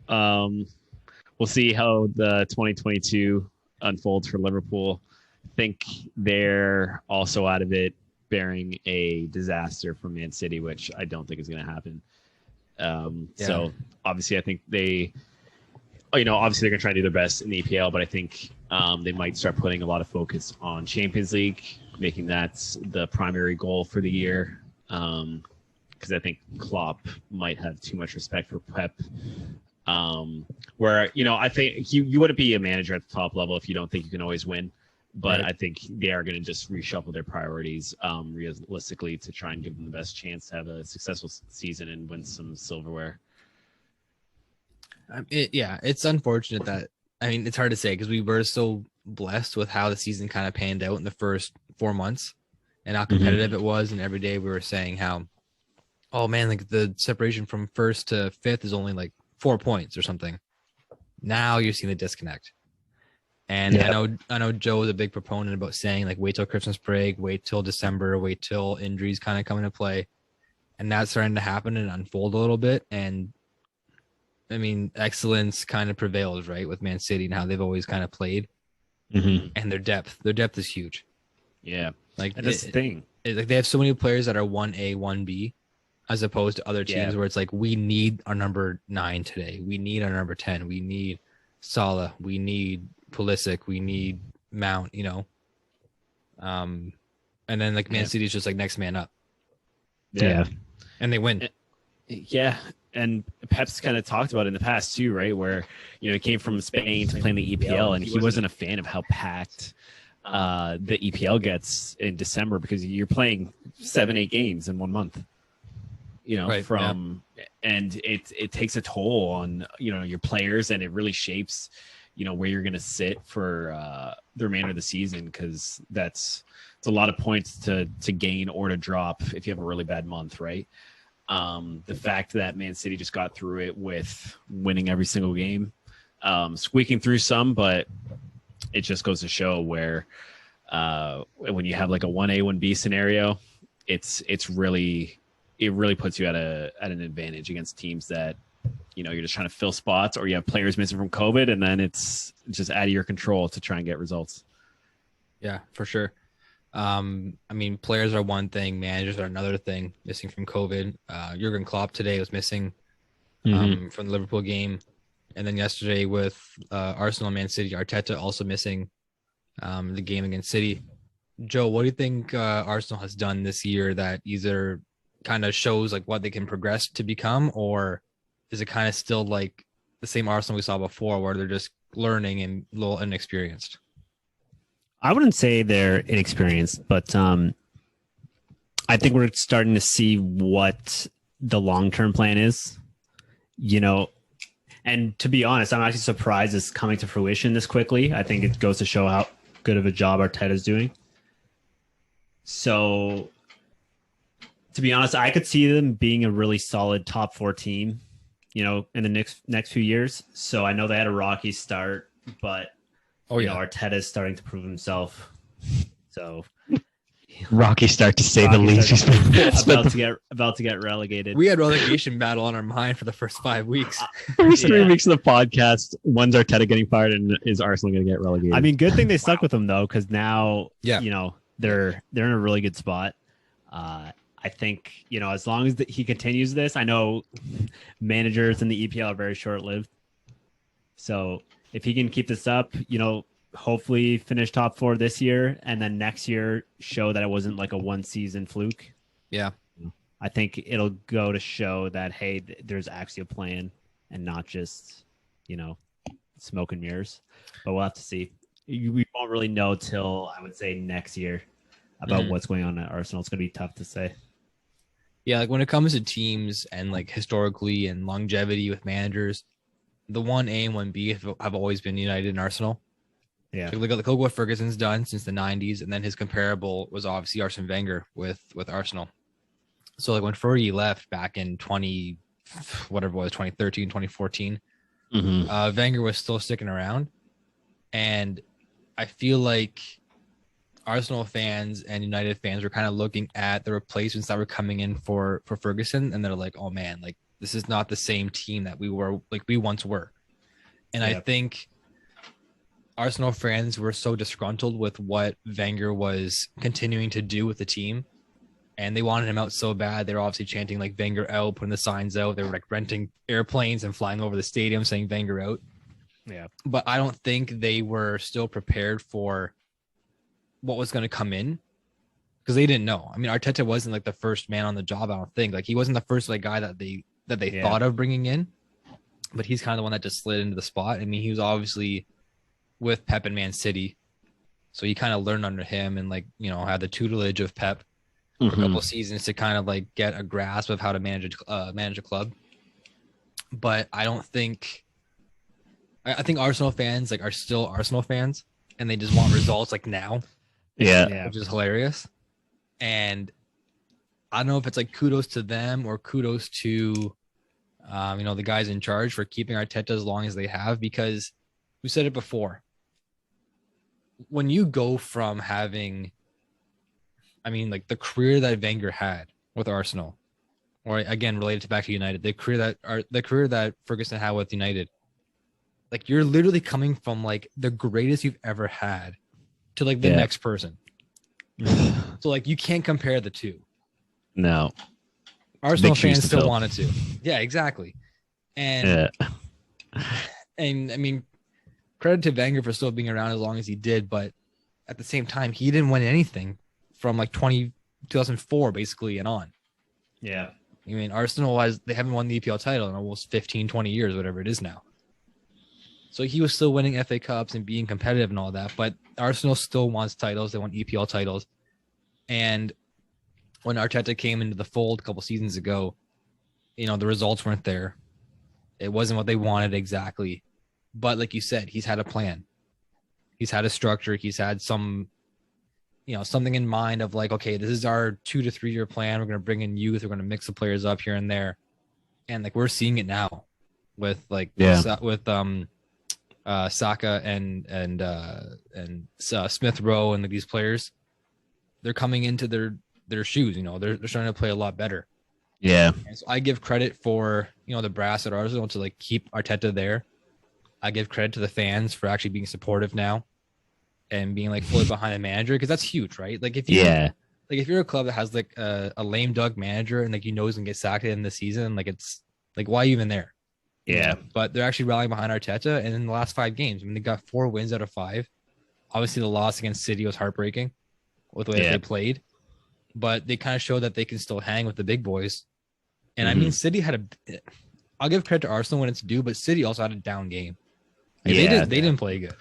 we'll see how the 2022 unfolds for Liverpool. I think they're also out of it, bearing a disaster from Man City, which I don't think is going to happen. So obviously I think they, obviously they're going to try to do their best in the EPL, but I think they might start putting a lot of focus on Champions League, making that the primary goal for the year. Because I think Klopp might have too much respect for Pep. Where, I think you wouldn't be a manager at the top level if you don't think you can always win. But Right. I think they are going to just reshuffle their priorities realistically to try and give them the best chance to have a successful season and win some silverware. It's unfortunate that, I mean, it's hard to say because we were so blessed with how the season kind of panned out in the first 4 months and how competitive it was. And every day we were saying how, oh man, like the separation from first to fifth is only like 4 points or something. Now you're seeing the disconnect. And I know Joe is a big proponent about saying like wait till Christmas break, wait till December, wait till injuries kind of come into play. And that's starting to happen and unfold a little bit. And I mean, excellence kind of prevails, right, with Man City and how they've always kind of played. And their depth is huge. Yeah. Like And that's the thing. Like they have so many players that are 1A, 1B, as opposed to other teams where it's like, we need our number 9 today. We need our number 10. We need Salah. We need Pulisic. We need Mount, you know. And then like Man City is just like next man up. Yeah. And they win. Yeah. And Pep's kind of talked about it in the past too, right? Where, you know, he came from Spain to play in the EPL and he wasn't a fan of how packed the EPL gets in December because you're playing 7-8 games in 1 month, you know, and it takes a toll on, you know, your players, and it really shapes, you know, where you're going to sit for the remainder of the season. Cause it's a lot of points to gain or to drop if you have a really bad month. Right. The fact that Man City just got through it with winning every single game, squeaking through some, but it just goes to show where when you have like a 1A, 1B scenario, it really puts you at an advantage against teams that, you know, you're just trying to fill spots or you have players missing from COVID, and then it's just out of your control to try and get results. Yeah, for sure. I mean, players are one thing, managers are another thing. Missing from COVID. Jurgen Klopp today was missing from the Liverpool game, and then yesterday with Arsenal and Man City, Arteta also missing the game against City. Joe, what do you think Arsenal has done this year that either kind of shows like what they can progress to become, or is it kind of still like the same Arsenal we saw before, where they're just learning and a little inexperienced? I wouldn't say they're inexperienced, but I think we're starting to see what the long-term plan is, you know, and to be honest, I'm actually surprised it's coming to fruition this quickly. I think it goes to show how good of a job Arteta's doing. So to be honest, I could see them being a really solid top 4 team, you know, in the next few years. So I know they had a rocky start, but you know, Arteta is starting to prove himself. So rocky start to say the least. About to get relegated. We had relegation battle on our mind for the first 5 weeks. First 3 weeks of the podcast, when's Arteta getting fired and is Arsenal going to get relegated? I mean, good thing they stuck with him though, because now you know they're in a really good spot. I think, you know, as long as he continues this, I know managers in the EPL are very short-lived. So if he can keep this up, you know, hopefully finish top 4 this year, and then next year show that it wasn't like a one-season fluke. Yeah. I think it'll go to show that, hey, there's actually a plan and not just, you know, smoke and mirrors. But we'll have to see. We won't really know till, I would say, next year about what's going on at Arsenal. It's going to be tough to say. Yeah, like when it comes to teams and like historically and longevity with managers, the 1A and 1B have always been United and Arsenal. Yeah. So look at what Ferguson's done since the 90s, and then his comparable was obviously Arsene Wenger with Arsenal. So like when Fergie left back in 2013, 2014, Wenger was still sticking around. And I feel like Arsenal fans and United fans were kind of looking at the replacements that were coming in for Ferguson, and they're like, oh man, like this is not the same team that we once were. And I think Arsenal fans were so disgruntled with what Wenger was continuing to do with the team, and they wanted him out so bad. They were obviously chanting like Wenger out, putting the signs out. They were like renting airplanes and flying over the stadium saying Wenger out. Yeah. But I don't think they were still prepared for what was going to come in, because they didn't know. I mean, Arteta wasn't like the first man on the job. I don't think like he wasn't the first like guy that they thought of bringing in, but he's kind of the one that just slid into the spot. I mean, he was obviously with Pep and Man City, So he kind of learned under him and like, had the tutelage of Pep for a couple of seasons to kind of like get a grasp of how to manage a club. But I don't think I think Arsenal fans like are still Arsenal fans and they just want results like now. Yeah. Which is hilarious. And I don't know if it's like kudos to them or kudos to the guys in charge for keeping Arteta as long as they have, because we said it before. When you go from having, like the career that Wenger had with Arsenal, or again related to back to United, the career that Ferguson had with United, like you're literally coming from like the greatest you've ever had to like the next person. So like you can't compare the two. No. Arsenal fans still wanted to. Yeah, exactly. And and credit to Wenger for still being around as long as he did, but at the same time, he didn't win anything from like 2004 basically and on. Yeah. Arsenal they haven't won the EPL title in almost 15, 20 years, whatever it is now. So he was still winning FA Cups and being competitive and all that, but Arsenal still wants titles. They want EPL titles. And when Arteta came into the fold a couple seasons ago, the results weren't there. It wasn't what they wanted exactly. But like you said, he's had a plan. He's had a structure. He's had some, something in mind of like, okay, this is our 2 to 3 year plan. We're going to bring in youth. We're going to mix the players up here and there. And like, we're seeing it now with like, Saka and Smith Rowe and like, these players. They're coming into their shoes. They're starting to play a lot better. Yeah. And so I give credit for, the brass at Arsenal to like keep Arteta there. I give credit to the fans for actually being supportive now and being like fully behind the manager, because that's huge, right? Like if you're a club that has like a lame duck manager and like he's gonna get sacked in the season, like it's like, why are you even there? Yeah. But they're actually rallying behind Arteta, and in the last 5 games, they got 4 wins out of 5. Obviously, the loss against City was heartbreaking with the way they played, but they kind of showed that they can still hang with the big boys. And City had I'll give credit to Arsenal when it's due, but City also had a down game. Like, they didn't play good.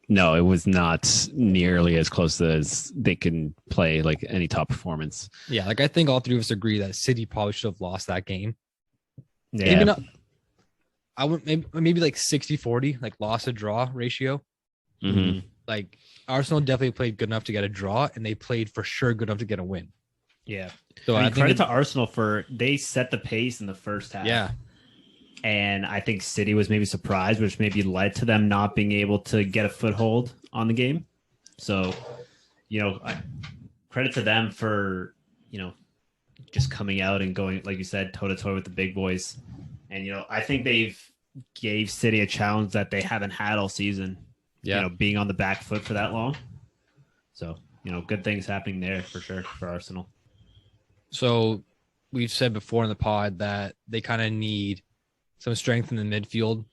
No, it was not nearly as close as they can play like any top performance. Yeah, like I think all 3 of us agree that City probably should have lost that game. Yeah. Maybe not. I would maybe like 60-40, like loss or draw ratio. Like Arsenal definitely played good enough to get a draw, and they played for sure good enough to get a win. Yeah. So I think credit to Arsenal they set the pace in the first half. Yeah. And I think City was maybe surprised, which maybe led to them not being able to get a foothold on the game. So, credit to them for, just coming out and going, like you said, toe-to-toe with the big boys. And, I think they've gave City a challenge that they haven't had all season, being on the back foot for that long. So, good things happening there for sure for Arsenal. So we've said before in the pod that they kind of need some strength in the midfield,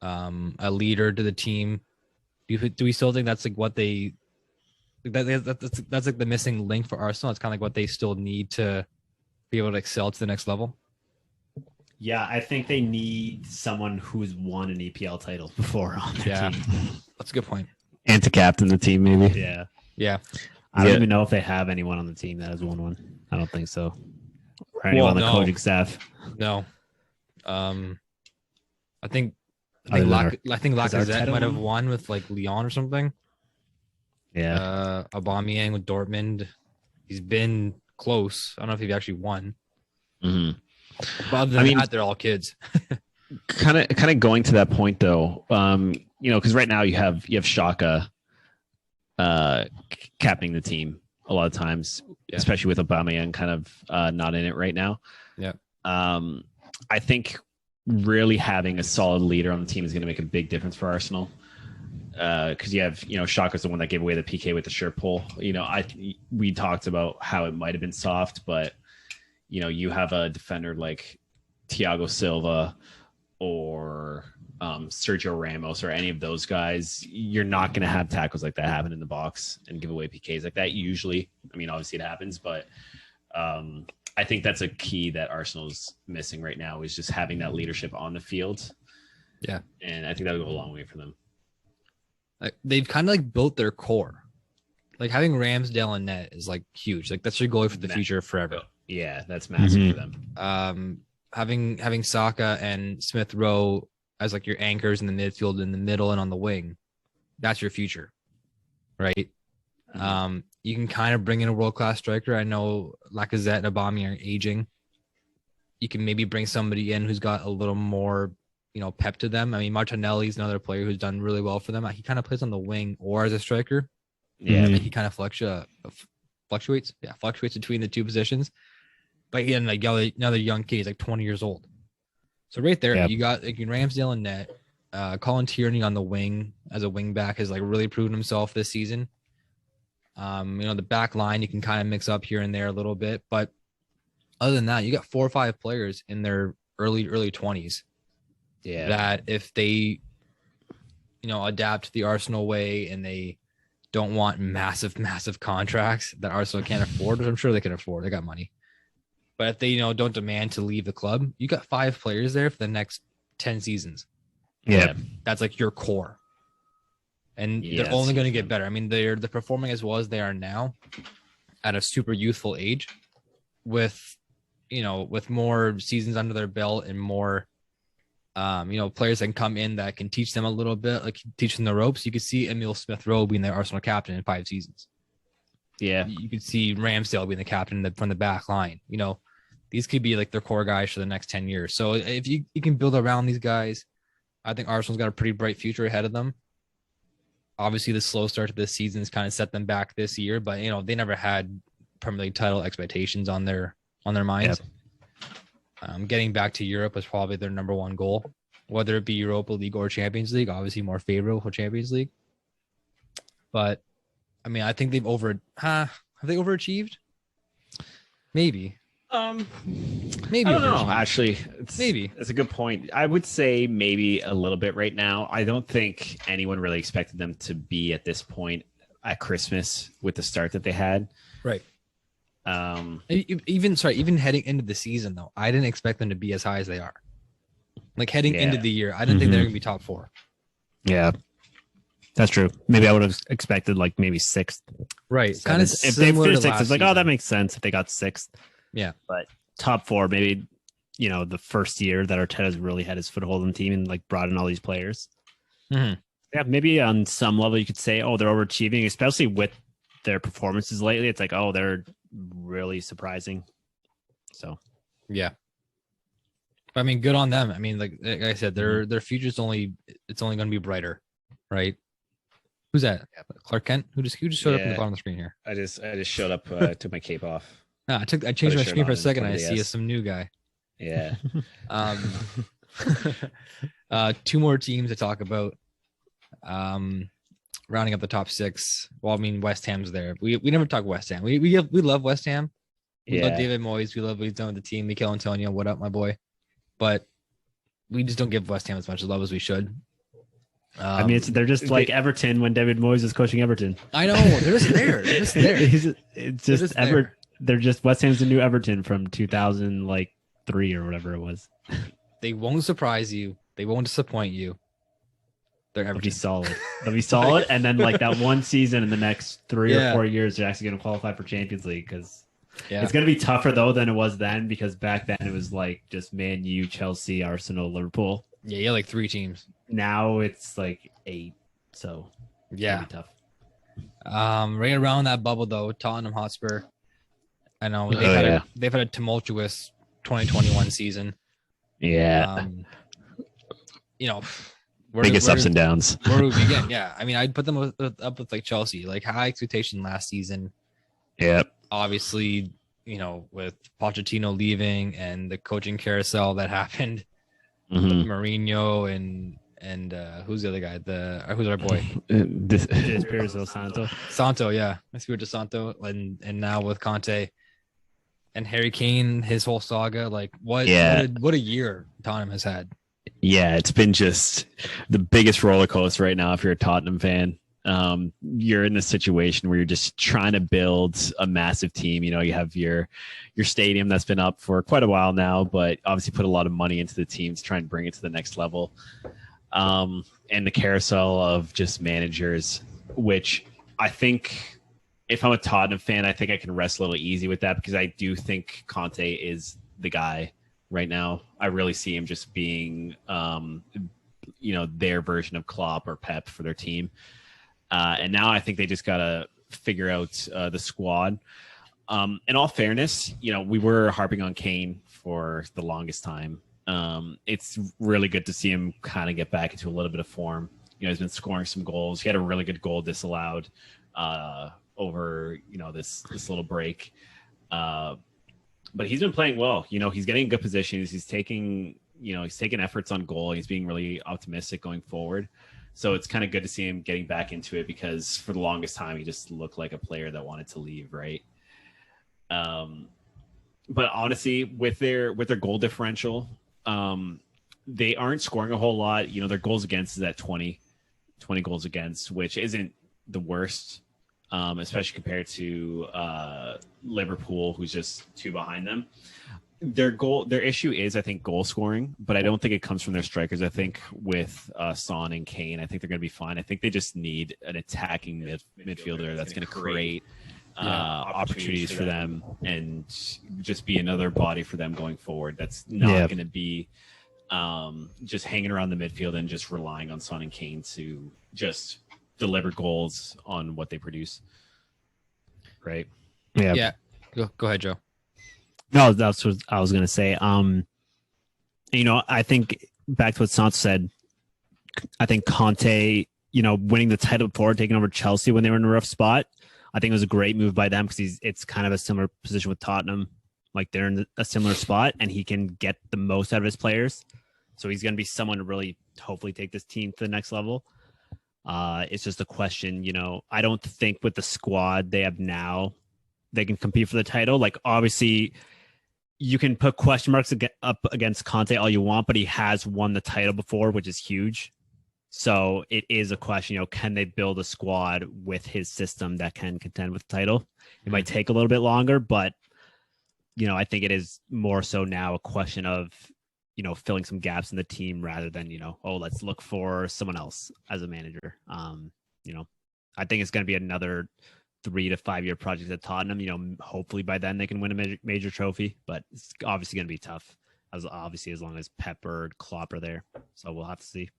a leader to the team. Do we still think that's like what that's like the missing link for Arsenal? It's kind of like what they still need to be able to excel to the next level. Yeah, I think they need someone who's won an EPL title before on their team. That's a good point. And to captain the team, maybe. Yeah. I don't even know if they have anyone on the team that has won one. I don't think so. Or anyone on the coaching staff. No. I think Lacazette might have won with like Lyon or something. Yeah. Aubameyang with Dortmund. He's been close. I don't know if he actually won. Mm-hmm. But other than that, they're all kids. kind of going to that point though, because right now you have Xhaka captaining the team a lot of times, especially with Aubameyang kind of not in it right now. Yeah. I think really having a solid leader on the team is going to make a big difference for Arsenal. Because you have, Xhaka's the one that gave away the PK with the shirt pull. We talked about how it might have been soft, but you have a defender like Thiago Silva or Sergio Ramos or any of those guys. You're not going to have tackles like that happen in the box and give away PKs like that. Usually, obviously it happens, but I think that's a key that Arsenal's missing right now is just having that leadership on the field. Yeah. And I think that'll go a long way for them. They've kind of like built their core. Like having Ramsdale and net is like huge. Like that's your goal for the future forever. Yeah, that's massive for them. Having Saka and Smith Rowe as like your anchors in the midfield, in the middle, and on the wing, that's your future, right? You can kind of bring in a world class striker. I know Lacazette and Aubameyang are aging. You can maybe bring somebody in who's got a little more, pep to them. I mean, Martinelli's another player who's done really well for them. He kind of plays on the wing or as a striker. Yeah, he kind of fluctuates between the two positions. But again, like another young kid, he's like 20 years old. So right there, you got like Ramsdale and net. Colin Tierney on the wing as a wing back has like really proven himself this season. The back line you can kind of mix up here and there a little bit, but other than that, you got 4 or 5 players in their early 20s. Yeah, that if they, adapt the Arsenal way and they don't want massive contracts that Arsenal can't afford, which I'm sure they can afford. They got money. But if they, don't demand to leave the club, you got 5 players there for the next 10 seasons. Yeah. That's like your core. And they're only going to get better. I mean, they're performing as well as they are now at a super youthful age with more seasons under their belt and more, players that can come in that can teach them a little bit, like teach them the ropes. You could see Emile Smith-Rowe being the Arsenal captain in 5 seasons. Yeah. You could see Ramsdale being the captain from the back line. These could be like their core guys for the next 10 years. So if you can build around these guys, I think Arsenal's got a pretty bright future ahead of them. Obviously, the slow start to this season has kind of set them back this year, but they never had Premier League title expectations on their minds. Getting back to Europe was probably their number one goal, whether it be Europa League or Champions League. Obviously, more favorable for Champions League. But I mean, I think have they overachieved? Maybe. Maybe. I don't know. Actually, it's a good point. I would say maybe a little bit right now. I don't think anyone really expected them to be at this point at Christmas with the start that they had. Right. Even heading into the season though, I didn't expect them to be as high as they are. Like heading into the year, I didn't think they were gonna be top 4. Yeah, that's true. Maybe I would have expected like maybe 6th. Right. Kind of if they finished 6th, it's like, oh, that makes sense if they got 6th. Yeah. But top 4, maybe, the first year that Arteta's really had his foothold in the team and like brought in all these players. Mm-hmm. Yeah, maybe on some level you could say, oh, they're overachieving, especially with their performances lately. It's like, oh, they're really surprising. So, yeah. I mean, good on them. I mean, like I said, their future's only going to be brighter, right? Who's that? Clark Kent, who just showed up in the bottom of the screen here. I just showed up, took my cape off. I changed my screen for a second. I see some new guy. Yeah. 2 more teams to talk about. Rounding up the top 6. Well, I mean, West Ham's there. We never talk West Ham. We love West Ham. We love David Moyes. We love what he's done with the team. Mikel Antonio, what up, my boy? But we just don't give West Ham as much love as we should. I mean, they're just like Everton when David Moyes was coaching Everton. I know. They're just there. They're just West Ham's the new Everton from 2003 or whatever it was. They won't surprise you. They won't disappoint you. They're Everton. They'll be solid. And then like that one season in the next 3 or 4 years, they're actually going to qualify for Champions League because it's going to be tougher though than it was then because back then it was like just Man U, Chelsea, Arsenal, Liverpool. Yeah, like 3 teams. Now it's like 8. So it's gonna be tough. Right around that bubble though, Tottenham Hotspur. I know they've had a tumultuous 2021 season. Yeah. Biggest ups and downs. Where do we begin? Yeah, I mean, I'd put them up with like Chelsea, like high expectation last season. Yep. Obviously, with Pochettino leaving and the coaching carousel that happened, Mourinho and who's the other guy? Who's our boy? Espirito Santo. Santo, yeah, Espirito Santo, and now with Conte and Harry Kane, his whole saga. Like, what a year Tottenham has had. Yeah, it's been just the biggest roller coaster right now if you're a Tottenham fan. You're in this situation where you're just trying to build a massive team. You have your stadium that's been up for quite a while now, but obviously put a lot of money into the team to try and bring it to the next level. And the carousel of just managers, which I think if I'm a Tottenham fan, I think I can rest a little easy with that, because I do think Conte is the guy right now. I really see him just being, their version of Klopp or Pep for their team. And now I think they just got to figure out the squad. In all fairness, we were harping on Kane for the longest time. It's really good to see him kind of get back into a little bit of form. He's been scoring some goals. He had a really good goal disallowed over this little break, but he's been playing well. He's getting good positions. He's taking efforts on goal. He's being really optimistic going forward. So it's kind of good to see him getting back into it, because for the longest time he just looked like a player that wanted to leave, right? But honestly, with their goal differential, they aren't scoring a whole lot. Their goals against is at 20 goals against, which isn't the worst, especially compared to Liverpool, who's just 2 behind them. Their issue is, I think, goal scoring, but I don't think it comes from their strikers. I think with Son and Kane, I think they're going to be fine. I think they just need an attacking midfielder that's going to create opportunities for them and just be another body for them going forward. That's not going to be just hanging around the midfield and just relying on Son and Kane to just deliver goals on what they produce. Right? Yeah. Go ahead, Joe. No, that's what I was going to say. I think back to what Santo said, I think Conte, winning the title before, taking over Chelsea when they were in a rough spot, I think it was a great move by them, because it's kind of a similar position with Tottenham. Like, they're in a similar spot, and he can get the most out of his players. So he's going to be someone to really hopefully take this team to the next level. It's just a question, I don't think with the squad they have now, they can compete for the title. Like, obviously, you can put question marks up against Conte all you want, but he has won the title before, which is huge. So it is a question, can they build a squad with his system that can contend with the title? It might take a little bit longer, but, I think it is more so now a question of, filling some gaps in the team rather than, let's look for someone else as a manager. I think it's going to be another 3 to 5 year project at Tottenham. Hopefully by then they can win a major trophy, but it's obviously going to be tough, as long as Pep or Klopp are there. So we'll have to see.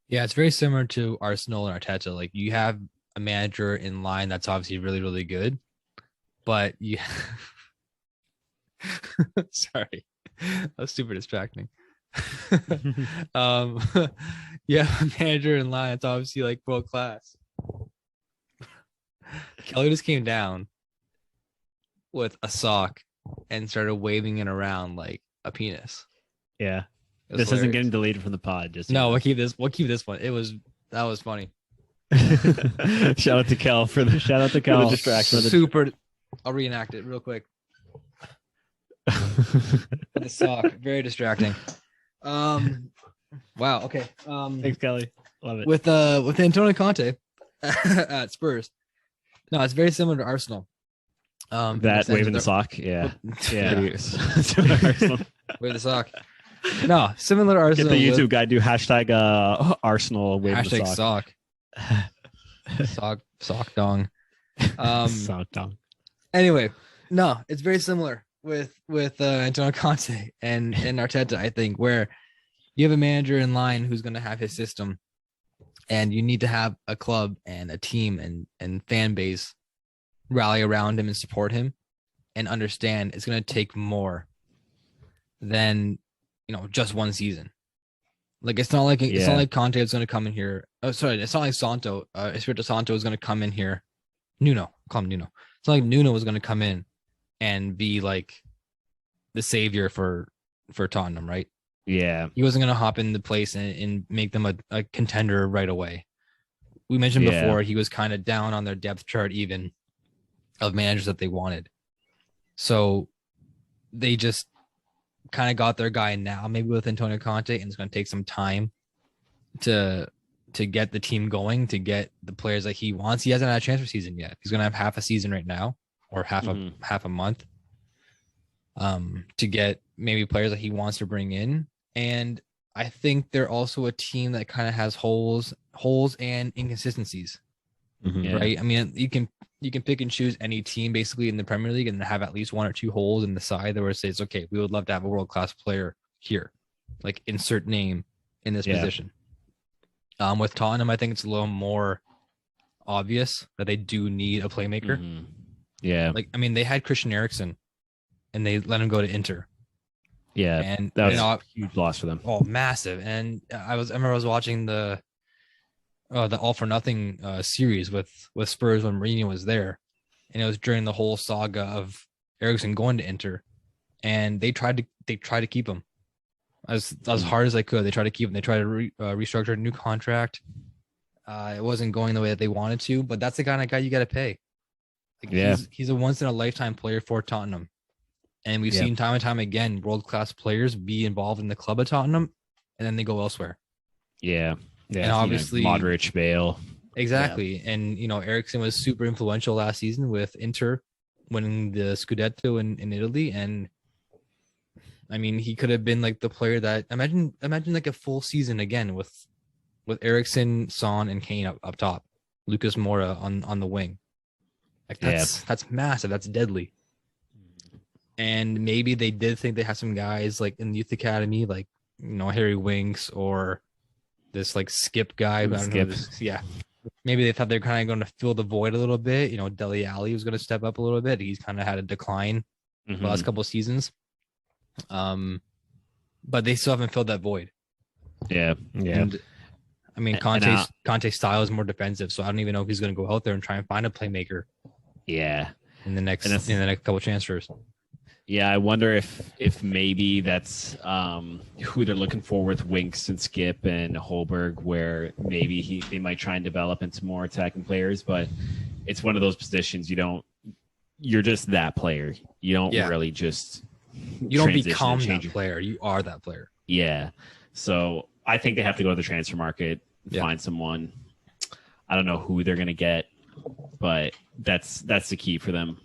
Yeah, it's very similar to Arsenal and Arteta. Like, you have a manager in line that's obviously really, really good, but you sorry, that was super distracting. Yeah, a manager in line that's obviously like world class. Kelly just came down with a sock and started waving it around like a penis. Yeah. This isn't getting deleted from the pod. We'll keep this one. That was funny. Shout out to Kel for the distraction. Super. I'll reenact it real quick. The sock, very distracting. Wow. Okay. Thanks, Kelly. Love it. With Antonio Conte at Spurs. No, it's very similar to Arsenal. That waving the sock, yeah. Wave the sock. No, similar to Arsenal. Get the YouTube guy, do hashtag Arsenal wave the sock. Sock dong. Sock dong. Anyway, no, it's very similar with Antonio Conte and Arteta, I think, where you have a manager in line who's going to have his system, and you need to have a club and a team and fan base rally around him and support him and understand it's going to take more than, just one season. Like, it's not like Conte is going to come in here. Oh, sorry. It's not like Santo, Espirito Santo is going to come in here. Call him Nuno. It's not like Nuno was going to come in and be like the savior for Tottenham, right? Yeah. He wasn't going to hop in the place and make them a contender right away. We mentioned before, he was kind of down on their depth chart even of managers that they wanted. So they just kind of got their guy now, maybe with Antonio Conte, and it's going to take some time to get the team going, to get the players that he wants. He hasn't had a transfer season yet. He's going to have half a season right now, or half a month, to get maybe players that he wants to bring in. And I think they're also a team that kind of has holes and inconsistencies, right? I mean, you can you can pick and choose any team basically in the Premier League and have at least 1 or 2 holes in the side where it says, okay, we would love to have a world-class player here, like insert name in this position. With Tottenham, I think it's a little more obvious that they do need a playmaker. Mm-hmm. Yeah. Like, I mean, they had Christian Eriksen and they let him go to Inter. Yeah. And that was a huge loss for them. Oh, massive. And I remember I was watching the All for Nothing series with Spurs when Mourinho was there, and it was during the whole saga of Eriksen going to Inter, and they tried to keep him as hard as they could. They tried to keep him. They tried to restructure a new contract. It wasn't going the way that they wanted to, but that's the kind of guy you got to pay. Like, he's a once in a lifetime player for Tottenham, and we've seen time and time again world class players be involved in the club of Tottenham, and then they go elsewhere. Yeah. Yeah, and obviously Modric, Bale. Exactly. Yeah. And, Eriksen was super influential last season with Inter winning the Scudetto in Italy. And I mean, he could have been like the player that imagine like a full season again with Eriksen, Son, and Kane up top, Lucas Moura on the wing. Like that's massive. That's deadly. And maybe they did think they had some guys like in the youth academy, like, Harry Winks or this like Skip guy. But I don't know. Maybe they thought they're kind of going to fill the void a little bit. Dele Alli was going to step up a little bit. He's kind of had a decline the last couple of seasons. But they still haven't filled that void. Yeah. And I mean, Conte's style is more defensive, so I don't even know if he's going to go out there and try and find a playmaker. Yeah. In the next couple of transfers. Yeah, I wonder if maybe that's who they're looking for with Winks and Skip and Holberg, where maybe they might try and develop into more attacking players, but it's one of those positions you're just that player. You don't really just become that player. You are that player. Yeah. So I think they have to go to the transfer market, find someone. I don't know who they're gonna get, but that's the key for them,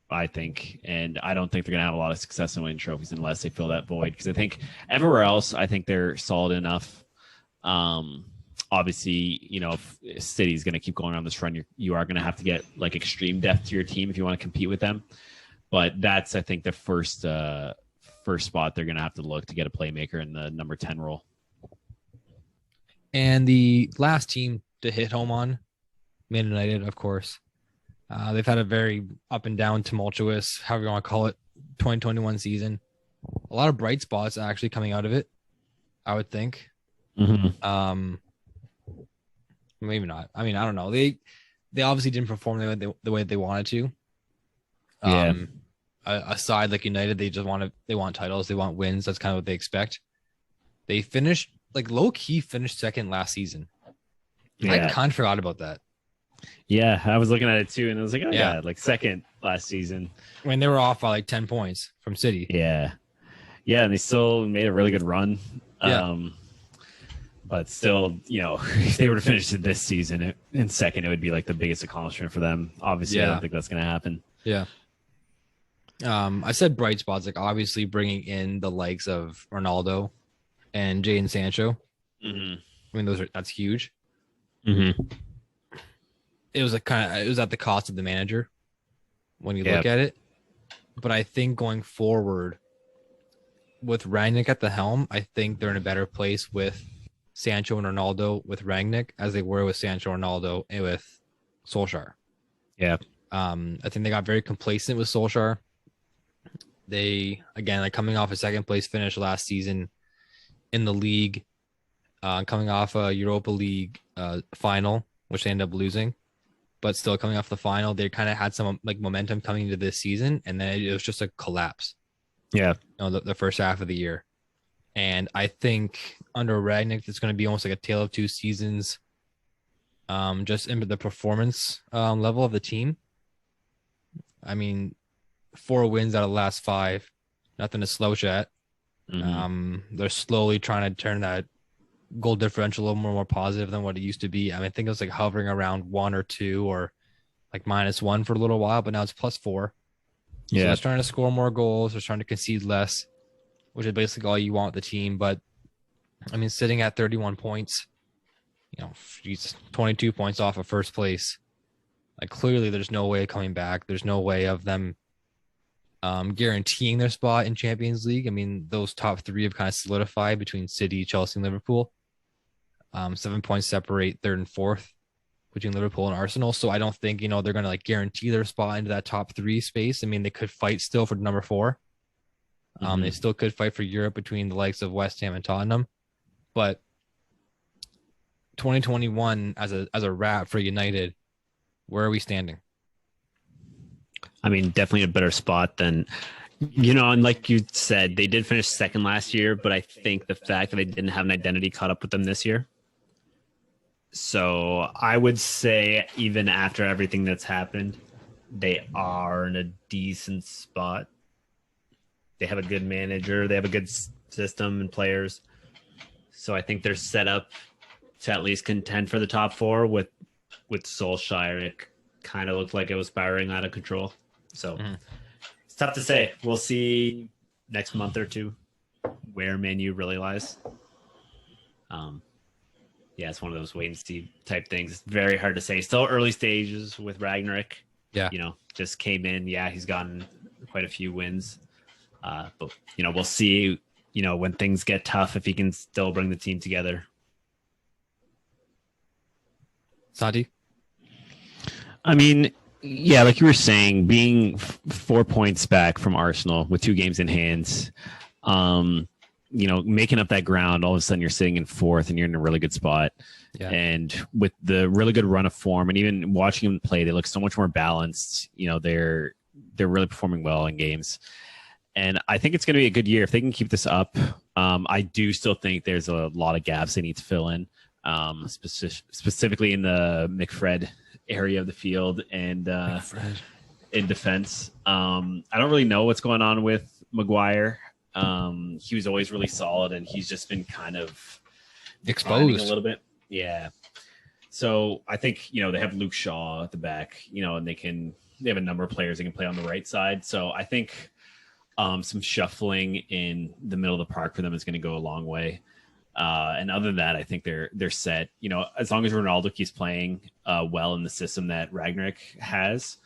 I think. And I don't think they're going to have a lot of success in winning trophies unless they fill that void. Because I think everywhere else, I think they're solid enough. Obviously, if City's going to keep going on this run, you are going to have to get like extreme depth to your team if you want to compete with them. But that's, I think, the first spot they're going to have to look to get a playmaker in the number 10 role. And the last team to hit home on, Man United, of course. They've had a very up and down, tumultuous, however you want to call it, 2021 season. A lot of bright spots actually coming out of it, I would think. Mm-hmm. Maybe not. I mean, I don't know. They obviously didn't perform the way they wanted to. Aside like United, they want titles, they want wins. That's kind of what they expect. They finished low key finished second last season. I kind of forgot about that. Yeah, I was looking at it too, and I was like, second last season. I mean, they were off by 10 points from City. Yeah, and they still made a really good run. But still, if they were to finish this season in second, it would be like the biggest accomplishment for them. Obviously, I don't think that's going to happen. Yeah. I said bright spots, like obviously bringing in the likes of Ronaldo and Jadon Sancho. Mm-hmm. I mean, that's huge. Mm-hmm. It was it was at the cost of the manager when you look at it. But I think going forward with Rangnick at the helm, I think they're in a better place with Sancho and Ronaldo with Rangnick as they were with Sancho, Ronaldo, and with Solskjaer. Yeah. I think they got very complacent with Solskjaer. They, again, coming off a second place finish last season in the league, coming off a Europa League final, which they ended up losing. But still coming off the final, they kind of had some momentum coming into this season, and then it was just a collapse. Yeah. The first half of the year. And I think under Rangnick, it's going to be almost like a tale of two seasons, just in the performance level of the team. I mean, 4 wins out of the last 5, nothing to slouch at. Mm-hmm. They're slowly trying to turn that goal differential a little more positive than what it used to be. I mean, I think it was hovering around 1 or 2 or -1 for a little while, but now it's +4. So they're trying to score more goals. They're trying to concede less, which is basically all you want with the team. But I mean, sitting at 31 points, 22 points off of first place. Like clearly, there's no way of coming back. There's no way of them guaranteeing their spot in Champions League. I mean, those top three have kind of solidified between City, Chelsea, and Liverpool. 7 points separate third and fourth between Liverpool and Arsenal. So I don't think, they're going to like guarantee their spot into that top three space. I mean, they could fight still for number four. They still could fight for Europe between the likes of West Ham and Tottenham. But 2021 as a wrap for United, where are we standing? I mean, definitely a better spot than, and like you said, they did finish second last year, but I think the fact that they didn't have an identity caught up with them this year. So I would say even after everything that's happened, they are in a decent spot. They have a good manager. They have a good system and players. So I think they're set up to at least contend for the top four. With Solskjaer, it kind of looked like it was spiraling out of control. So it's tough to say. We'll see next month or two where Man U really lies. Yeah, it's one of those wait and see type things. It's very hard to say. Still early stages with Ragnarik. Yeah. Just came in. Yeah, he's gotten quite a few wins. But, we'll see, when things get tough, if he can still bring the team together. Santi? I mean, yeah, like you were saying, being 4 points back from Arsenal with 2 games in hand, making up that ground, all of a sudden you're sitting in fourth and you're in a really good spot. Yeah. And with the really good run of form and even watching them play, they look so much more balanced. They're really performing well in games. And I think it's going to be a good year if they can keep this up. I do still think there's a lot of gaps they need to fill in, specifically in the McFred area of the field and in defense. I don't really know what's going on with Maguire. He was always really solid, and he's just been kind of exposed a little bit. Yeah. So I think, they have Luke Shaw at the back, and they have a number of players that can play on the right side. So I think some shuffling in the middle of the park for them is going to go a long way. And other than that, I think they're set, as long as Ronaldo keeps playing well in the system that Ragnarik has,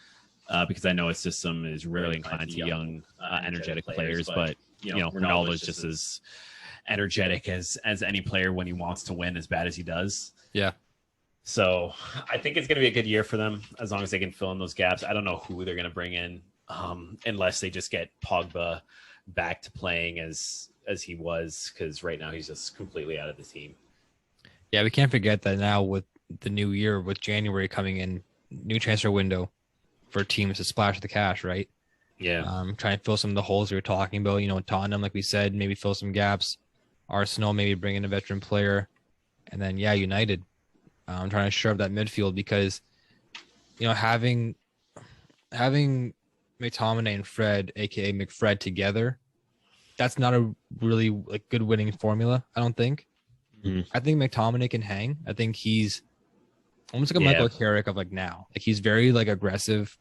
because I know his system is really inclined to young, energetic players, but Ronaldo is just as energetic as any player when he wants to win, as bad as he does. Yeah. So I think it's going to be a good year for them as long as they can fill in those gaps. I don't know who they're going to bring in unless they just get Pogba back to playing as he was, because right now he's just completely out of the team. Yeah, we can't forget that now with the new year, with January coming in, new transfer window for teams to splash the cash, right? Yeah. Try and fill some of the holes we were talking about. Tottenham, like we said, maybe fill some gaps. Arsenal, maybe bring in a veteran player. And then, United. I'm trying to shore up that midfield because, having McTominay and Fred, aka McFred, together, that's not a really good winning formula, I don't think. I think McTominay can hang. I think he's almost like a Michael Carrick of now. He's very aggressive.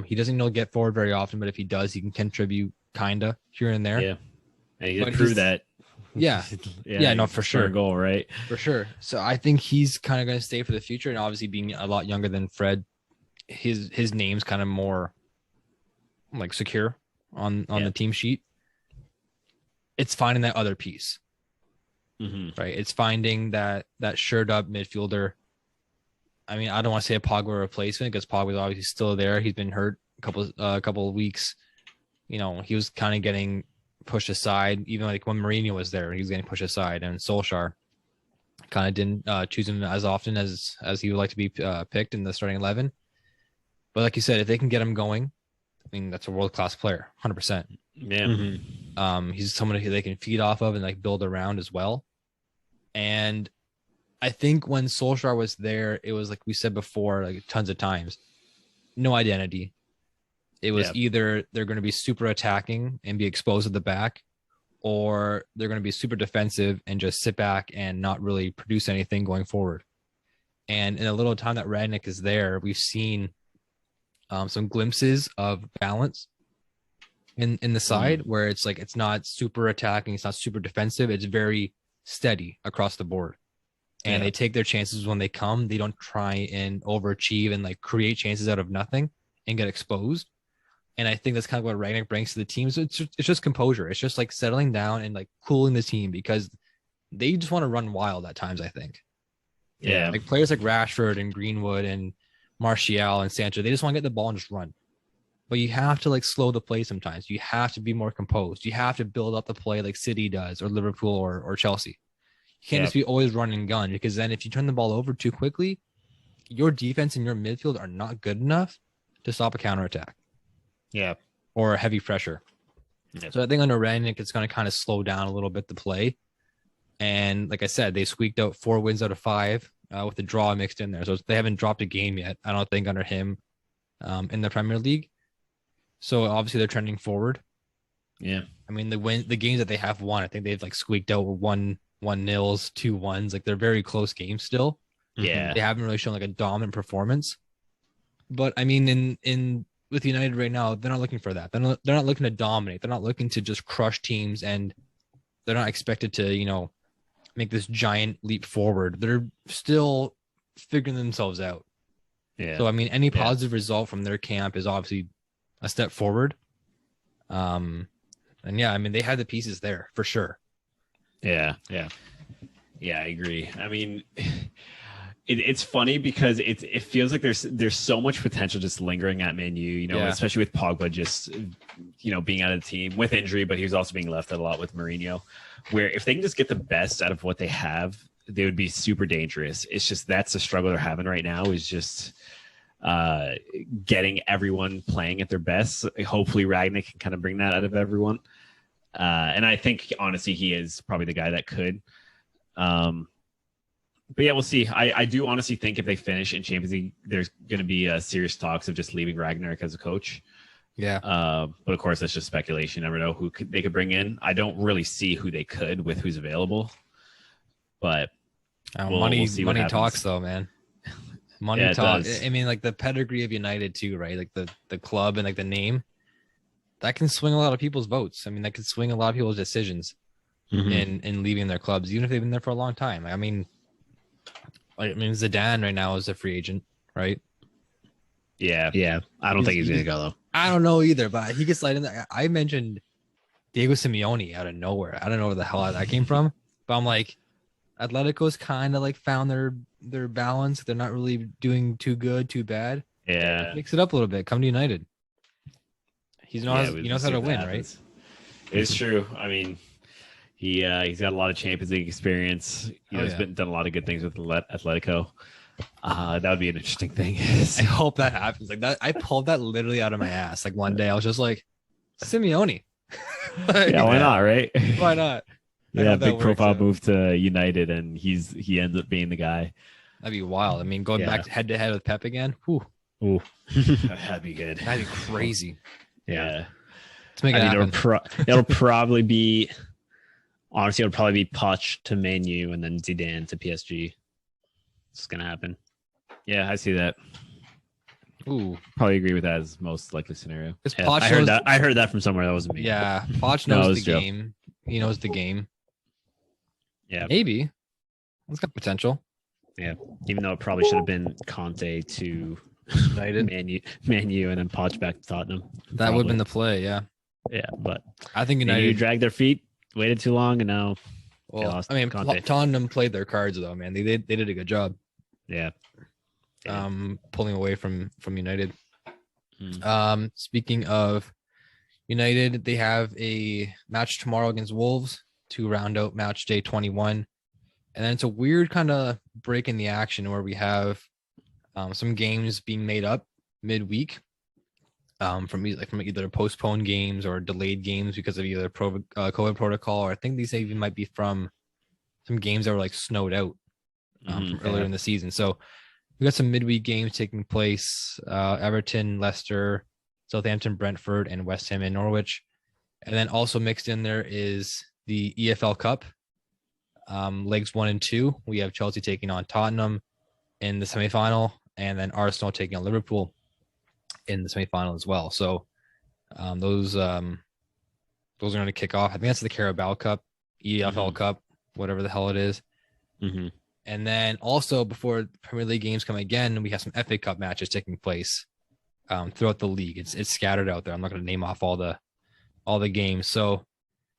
He doesn't get forward very often, but if he does, he can contribute kinda here and there. Yeah, and he did prove that. Yeah, no, for sure. Goal, right? For sure. So I think he's kind of going to stay for the future, and obviously being a lot younger than Fred, his name's kind of more secure on the team sheet. It's finding that other piece, right? It's finding that shored up midfielder. I mean, I don't want to say a Pogba replacement because Pogba's obviously still there. He's been hurt a couple of weeks. He was kind of getting pushed aside. Even when Mourinho was there, he was getting pushed aside, and Solskjaer kind of didn't choose him as often as he would like to be picked in the starting 11. But like you said, if they can get him going, I mean, that's a world-class player, 100%. Yeah. He's someone who they can feed off of and build around as well. And I think when Solskjaer was there, it was like we said before, tons of times, no identity. It was either they're going to be super attacking and be exposed at the back, or they're going to be super defensive and just sit back and not really produce anything going forward. And in a little time that Rangnick is there, we've seen some glimpses of balance in the side where it's not super attacking, it's not super defensive, it's very steady across the board. and they take their chances when they come. They don't try and overachieve and like create chances out of nothing and get exposed. And I think that's kind of what Ragnick brings to the team. So it's just composure. It's just like settling down and like cooling the team because they just want to run wild at times, I think. Yeah. Like players like Rashford and Greenwood and Martial and Sancho, they just want to get the ball and just run. But you have to like slow the play sometimes. You have to be more composed. You have to build up the play like City does or Liverpool or Chelsea. You can't just be always run and gun because then if you turn the ball over too quickly, your defense and your midfield are not good enough to stop a counterattack. Yeah. Or a heavy pressure. Yeah. So I think under Rangnick, it's going to kind of slow down a little bit the play. And like I said, they squeaked out 4 wins out of 5 with the draw mixed in there. So they haven't dropped a game yet, I don't think, under him in the Premier League. So obviously they're trending forward. Yeah. I mean, the games that they have won, I think they've like squeaked out 1-0s, 2-1s. Like they're very close games still. Yeah. They haven't really shown like a dominant performance. But I mean, in with United right now, they're not looking for that. They're not looking to dominate. They're not looking to just crush teams, and they're not expected to, make this giant leap forward. They're still figuring themselves out. Yeah. So I mean, any positive result from their camp is obviously a step forward. And yeah, I mean, they had the pieces there for sure. Yeah. Yeah. Yeah, I agree. I mean, it's funny because it feels like there's so much potential just lingering at Man U, especially with Pogba just, being out of the team with injury, but he was also being left out a lot with Mourinho, where if they can just get the best out of what they have, they would be super dangerous. It's just that's the struggle they're having right now is just getting everyone playing at their best. Hopefully Ragnick can kind of bring that out of everyone. And I think, honestly, he is probably the guy that could. But yeah, we'll see. I do honestly think if they finish in Champions League, there's going to be serious talks of just leaving Ragnick as a coach. Yeah. But of course, that's just speculation. You never know who they could bring in. I don't really see who they could with who's available. But money what talks, though, man. Money talks. Does. I mean, like the pedigree of United too, right? Like the club and like the name, that can swing a lot of people's votes. I mean, that could swing a lot of people's decisions in leaving their clubs, even if they've been there for a long time. I mean, Zidane right now is a free agent, right? Yeah. Yeah. I don't think he's going to go, though. I don't know either, but he gets slide in there. I mentioned Diego Simeone out of nowhere. I don't know where the hell that came from, but I'm like, Atletico's kind of like found their balance. They're not really doing too good, too bad. Yeah. Mix it up a little bit. Come to United. He knows how to win, right? It's true. I mean, he's got a lot of Champions League experience. He's done a lot of good things with Atletico. That would be an interesting thing. I hope that happens. Like that, I pulled that literally out of my ass. Like one day, I was just like, Simeone. Why not? Right? Why not? Yeah, big profile move to United, and he ends up being the guy. That'd be wild. I mean, going back head to head with Pep again. Whew. Ooh, that'd be good. That'd be crazy. Yeah. Let's make it happen. It'll probably be. Honestly, it'll probably be Poch to Man U and then Zidane to PSG. It's gonna happen. Yeah, I see that. Ooh, probably agree with that as most likely scenario. Yeah, I heard that from somewhere. That wasn't me. Yeah, Poch knows the game. He knows the game. Yeah, maybe. It's got potential. Yeah, even though it probably should have been Conte to United, Man U, and then Poch back to Tottenham. That would have been the play. Yeah. Yeah, but I think United dragged their feet, waited too long, and now. Well, I mean, Tottenham played their cards though, man. They did a good job. Yeah. Pulling away from United. Speaking of United, they have a match tomorrow against Wolves to round out match day 21. And then it's a weird kind of break in the action where we have some games being made up midweek from either postponed games or delayed games because of either COVID protocol, or I think these even might be from some games that were like snowed out from earlier in the season. So we got some midweek games taking place: Everton, Leicester, Southampton, Brentford, and West Ham and Norwich. And then also mixed in there is the EFL Cup, legs 1 and 2. We have Chelsea taking on Tottenham in the semifinal, and then Arsenal taking on Liverpool in the semifinal as well. So those are going to kick off. I think that's the Carabao Cup, EFL Cup, whatever the hell it is. And then also before Premier League games come again, we have some FA Cup matches taking place throughout the league. It's scattered out there. I'm not going to name off all the games. So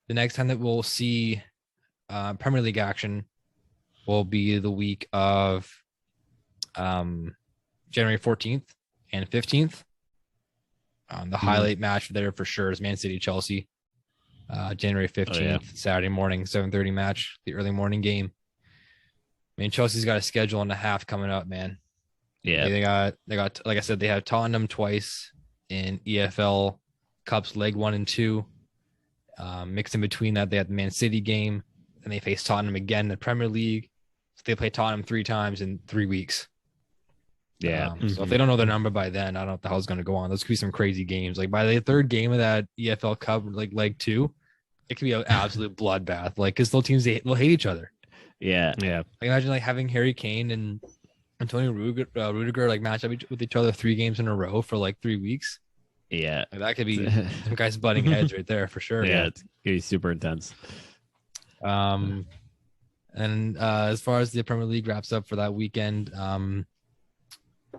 the next time that we'll see Premier League action will be the week of January 14th and 15th. The highlight match there for sure is Man City Chelsea. January 15th, Saturday morning, 7:30 match, the early morning game. I mean, Chelsea's got a schedule and a half coming up, man. Yeah. They got like I said, they have Tottenham twice in EFL Cups leg 1 and 2. Mixed in between that, they have the Man City game, and they face Tottenham again in the Premier League. So they play Tottenham 3 times in 3 weeks. Yeah. So if they don't know their number by then, I don't know what the hell's going to go on. Those could be some crazy games. Like by the third game of that EFL Cup, like leg 2, it could be an absolute bloodbath. Like because those teams they'll hate each other. Yeah. Like imagine like having Harry Kane and Antonio Rudiger like match up with each other 3 games in a row for like 3 weeks. Yeah. Like, that could be some guys butting heads right there for sure. Yeah, it's gonna be super intense. And as far as the Premier League wraps up for that weekend,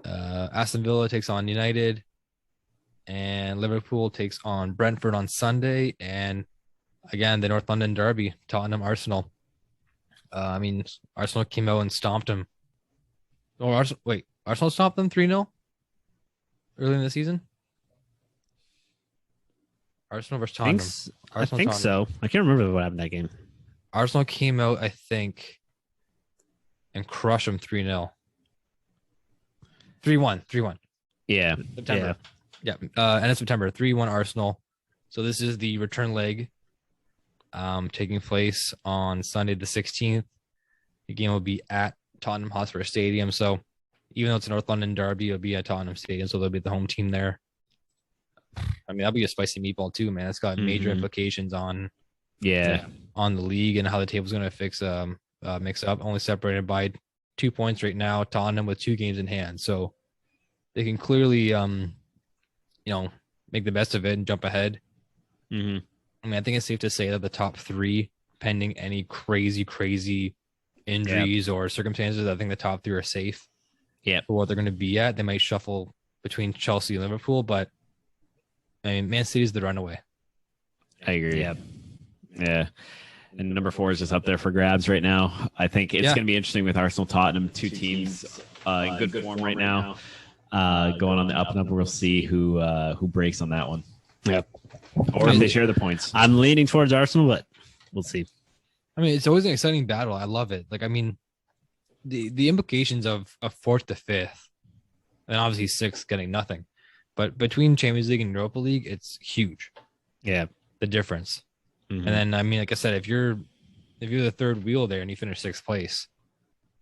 Aston Villa takes on United, and Liverpool takes on Brentford on Sunday, and again the North London derby, Tottenham Arsenal. I mean, Arsenal came out and stomped them. Oh, Arsenal stomped them 3-0 early in the season. Arsenal versus Tottenham. I think so. I can't remember what happened in that game. Arsenal came out, I think, and crushed them 3-0. 3-1. Yeah. September. Yeah. End of September. 3-1 Arsenal. So this is the return leg taking place on Sunday the 16th. The game will be at Tottenham Hotspur Stadium. So even though it's a North London derby, it'll be at Tottenham Stadium. So they'll be the home team there. I mean, that'll be a spicy meatball too, man. It's got major implications on the league and how the table's going to mix up. Only separated by 2 points right now. Tottenham with 2 games in hand, so they can clearly, make the best of it and jump ahead. I mean, I think it's safe to say that the top 3, pending any crazy injuries or circumstances, I think the top 3 are safe. Yeah, for what they're going to be at. They might shuffle between Chelsea and Liverpool, but I mean, Man City's the runaway. I agree. Yeah. And number 4 is just up there for grabs right now. I think it's going to be interesting with Arsenal, Tottenham, 2 teams in good form right now. Going on the up and up. We'll see who breaks on that one. Yep. Or if they share the points. I'm leaning towards Arsenal, but we'll see. I mean, it's always an exciting battle. I love it. Like, I mean, the implications of 4th to 5th, and obviously 6th getting nothing, but between Champions League and Europa League, it's huge. Yeah, the difference. And then, I mean, like I said, if you're the third wheel there and you finish 6th place,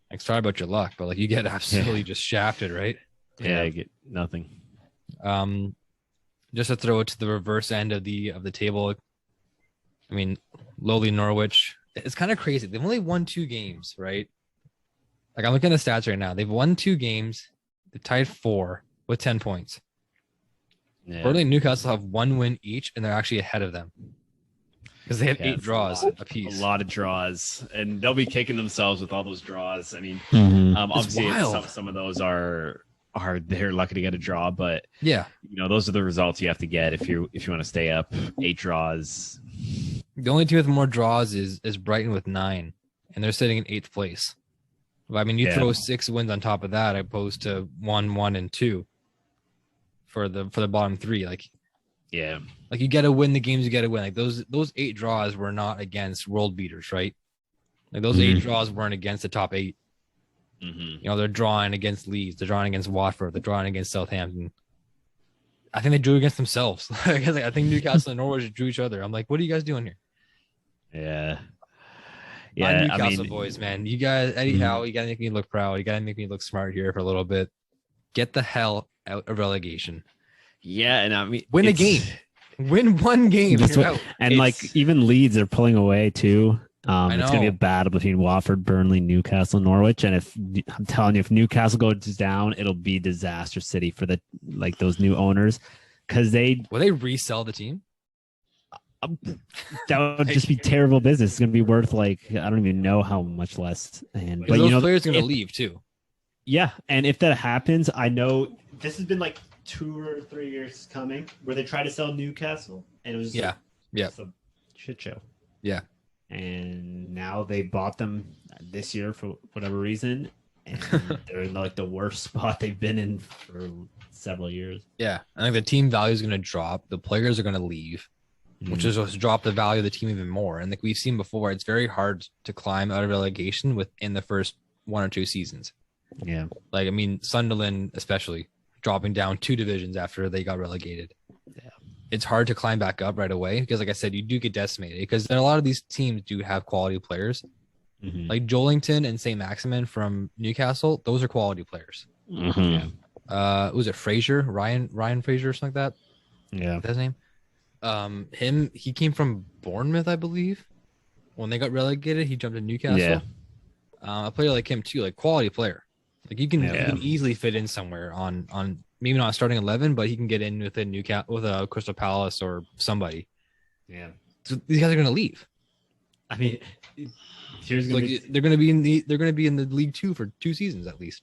like, sorry about your luck, but like you get absolutely just shafted, right? Yeah, I get nothing. Just to throw it to the reverse end of the table. I mean, lowly Norwich. It's kind of crazy. They've only won 2 games, right? Like, I'm looking at the stats right now. They've won 2 games. They tied 4 with 10 points. Yeah. Burnley and Newcastle have 1 win each, and they're actually ahead of them because they have 8 draws apiece. A lot of draws, and they'll be kicking themselves with all those draws. I mean, obviously some of those are they're lucky to get a draw, but those are the results you have to get if you want to stay up. 8 draws. The only team with more draws is Brighton with 9, and they're sitting in 8th place. But, I mean, you throw 6 wins on top of that, opposed to 1, 1, and 2 for the bottom 3. Like you got to win the games you got to win. Like those 8 draws were not against world beaters, right? Like those 8 draws weren't against the top 8. They're drawing against Leeds, they're drawing against Watford, they're drawing against Southampton. I think they drew against themselves. I think Newcastle and Norwich drew each other. I'm like, what are you guys doing here? Yeah, Newcastle boys, man. You guys, Eddie Howe, you gotta make me look proud. You gotta make me look smart here for a little bit. Get the hell out of relegation. Yeah, and I mean, win a game. Win 1 game. Even Leeds are pulling away too. It's going to be a battle between Watford, Burnley, Newcastle, Norwich, and I'm telling you, if Newcastle goes down, it'll be disaster city for those new owners because will they resell the team? That would just be terrible business. It's going to be worth like I don't even know how much less. And but those you know, players are going if- to leave too. Yeah, and if that happens, I know this has been like 2 or 3 years coming where they tried to sell Newcastle, and it was just just a shit show. Yeah. And now they bought them this year for whatever reason, and they're in like the worst spot they've been in for several years. Yeah, I think the team value is going to drop. The players are going to leave, which is just drop the value of the team even more. And like we've seen before, it's very hard to climb out of relegation within the first 1 or 2 seasons. Yeah, Like I mean, Sunderland especially dropping down 2 divisions after they got relegated. Yeah. It's hard to climb back up right away because, like I said, you do get decimated because a lot of these teams do have quality players. Like Joelinton and St. Maximin from Newcastle, those are quality players. Yeah. Was it Fraser? Ryan Fraser or something like that? Yeah. That's his name. He came from Bournemouth, I believe. When they got relegated, he jumped to Newcastle. Yeah. A player like him too, like quality player. Like you can easily fit in somewhere on maybe not starting 11, but he can get in with a Newcastle with a Crystal Palace or somebody. Yeah. So these guys are gonna leave. I mean, here's gonna be, they're gonna be in the League 2 for 2 seasons at least.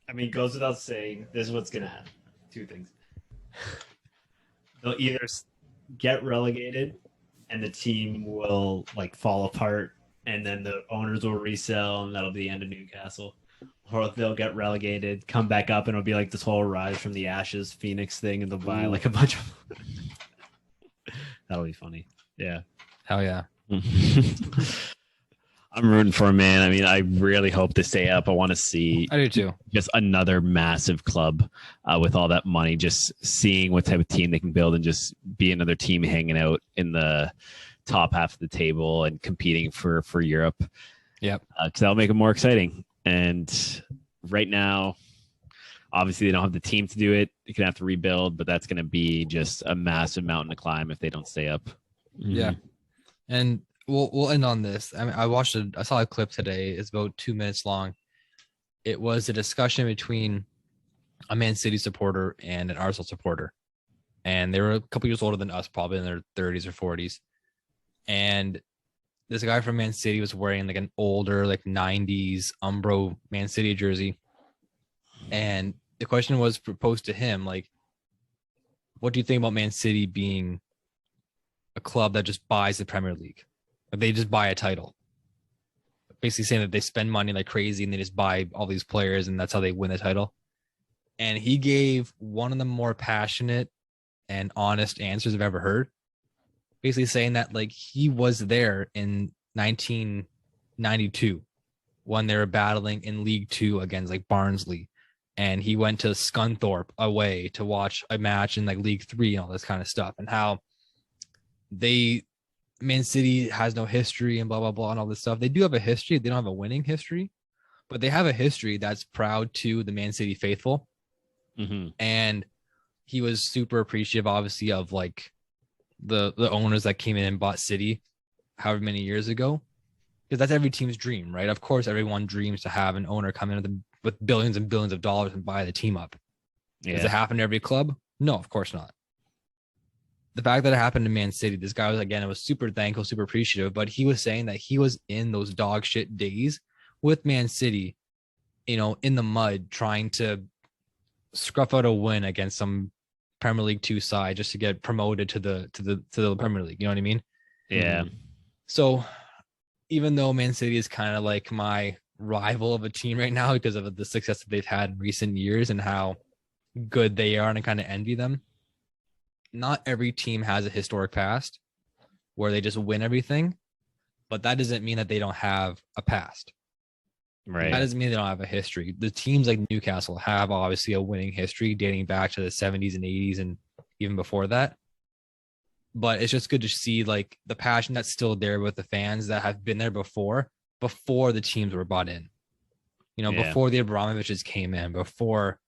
I mean, it goes without saying, this is what's gonna happen. 2 things. They'll either get relegated, and the team will like fall apart, and then the owners will resell, and that'll be the end of Newcastle. Or they'll get relegated, come back up, and it'll be like this whole rise from the ashes Phoenix thing, and they'll buy like a bunch of. That'll be funny. Yeah. Hell yeah. I'm rooting for him, man. I mean, I really hope they stay up. I want to see I do too. just another massive club with all that money, just seeing what type of team they can build and just be another team hanging out in the top half of the table and competing for Europe. Yep. Because that'll make it more exciting. And right now, obviously, they don't have the team to do it. They're going to have to rebuild, but that's going to be just a massive mountain to climb if they don't stay up. Yeah. And we'll end on this. I mean, I saw a clip today. It's about 2 minutes long. It was a discussion between a Man City supporter and an Arsenal supporter. And they were a couple years older than us, probably in their 30s or 40s. And this guy from Man City was wearing like an older, like 90s Umbro Man City jersey. And the question was proposed to him, like, what do you think about Man City being a club that just buys the Premier League? They just buy a title. Basically saying that they spend money like crazy and they just buy all these players and that's how they win the title. And he gave one of the more passionate and honest answers I've ever heard. Basically saying that like he was there in 1992 when they were battling in League 2 against like Barnsley. And he went to Scunthorpe away to watch a match in like League 3 and all this kind of stuff. And how Man City has no history and blah, blah, blah, and all this stuff. They do have a history. They don't have a winning history, but they have a history that's proud to the Man City faithful. And he was super appreciative, obviously, of like the owners that came in and bought City however many years ago, because that's every team's dream, right? Of course, everyone dreams to have an owner come in with billions and billions of dollars and buy the team up. Does it happen to every club? No, of course not. The fact that it happened to Man City, this guy was, again, it was super thankful, super appreciative, but he was saying that he was in those dog shit days with Man City, you know, in the mud, trying to scruff out a win against some Premier League 2 side just to get promoted to the Premier League. You know what I mean? Yeah. So even though Man City is kind of like my rival of a team right now because of the success that they've had in recent years and how good they are, and I kind of envy them. Not every team has a historic past where they just win everything, but that doesn't mean that they don't have a past. Right. That doesn't mean they don't have a history. The teams like Newcastle have obviously a winning history dating back to the 70s and 80s and even before that. But it's just good to see like the passion that's still there with the fans that have been there before the teams were bought in. You know, before the Abramoviches came in, before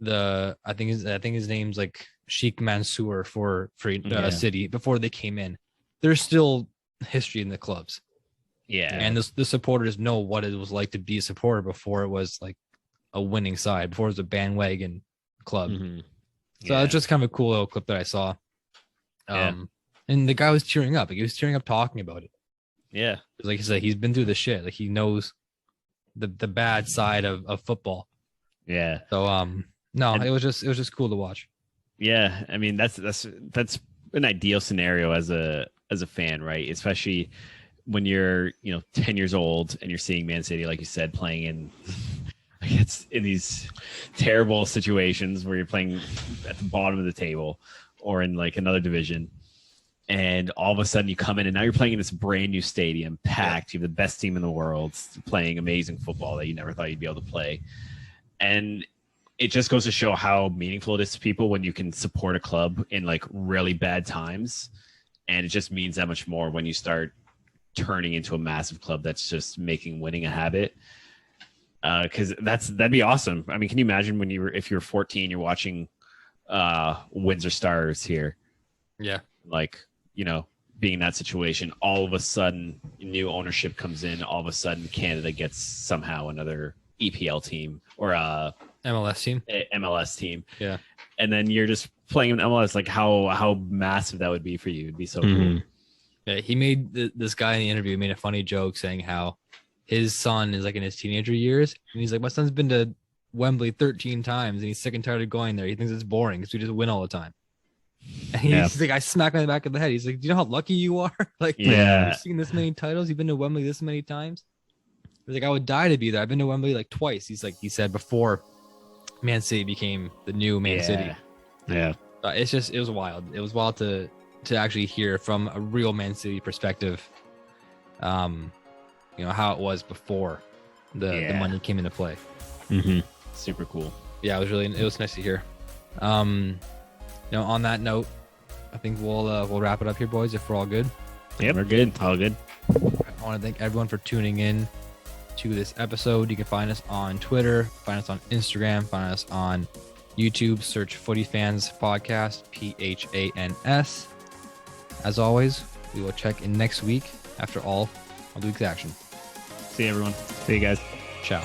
I think his name's like Sheikh Mansour for City, before they came in. There's still history in the clubs. Yeah. And the supporters know what it was like to be a supporter before it was like a winning side, before it was a bandwagon club. So it's just kind of a cool little clip that I saw. And the guy was tearing up. Like, he was tearing up talking about it. Yeah. Like I said, he's been through the shit. Like, he knows the bad side of football. Yeah. So no, it was just cool to watch. Yeah. I mean, that's an ideal scenario as a fan, right? Especially when you're 10 years old and you're seeing Man City, like you said, playing in these terrible situations where you're playing at the bottom of the table or in like another division, and all of a sudden you come in and now you're playing in this brand new stadium, packed. You have the best team in the world playing amazing football that you never thought you'd be able to play, and it just goes to show how meaningful it is to people when you can support a club in like really bad times, and it just means that much more when you start turning into a massive club that's just making winning a habit. Because that'd be awesome. I mean, can you imagine if you were 14, you're watching Windsor Stars here? Yeah, like being in that situation, all of a sudden new ownership comes in. All of a sudden, Canada gets somehow another EPL team or MLS team. Yeah, and then you're just playing in MLS. Like how massive that would be for you. It'd be so cool. Yeah, he made this guy in the interview made a funny joke saying how his son is like in his teenager years, and he's like, my son's been to Wembley 13 times, and he's sick and tired of going there. He thinks it's boring because we just win all the time. And he's like, I smacked him in the back of the head. He's like, do you know how lucky you are? Like, you've seen this many titles. You've been to Wembley this many times. He's like, I would die to be there. I've been to Wembley like twice. He said before Man City became the new Man City. Yeah. It was wild. It was wild to actually hear from a real Man City perspective, how it was before the money came into play. Super cool. Yeah, it was nice to hear. On that note, I think we'll wrap it up here, boys, if we're all good. Yep, we're good. All good. I want to thank everyone for tuning in to this episode. You can find us on Twitter, find us on Instagram, find us on YouTube. Search Footy Phans Podcast, PHANS. As always, we will check in next week after all of the week's action. See you, everyone. See you guys. Ciao.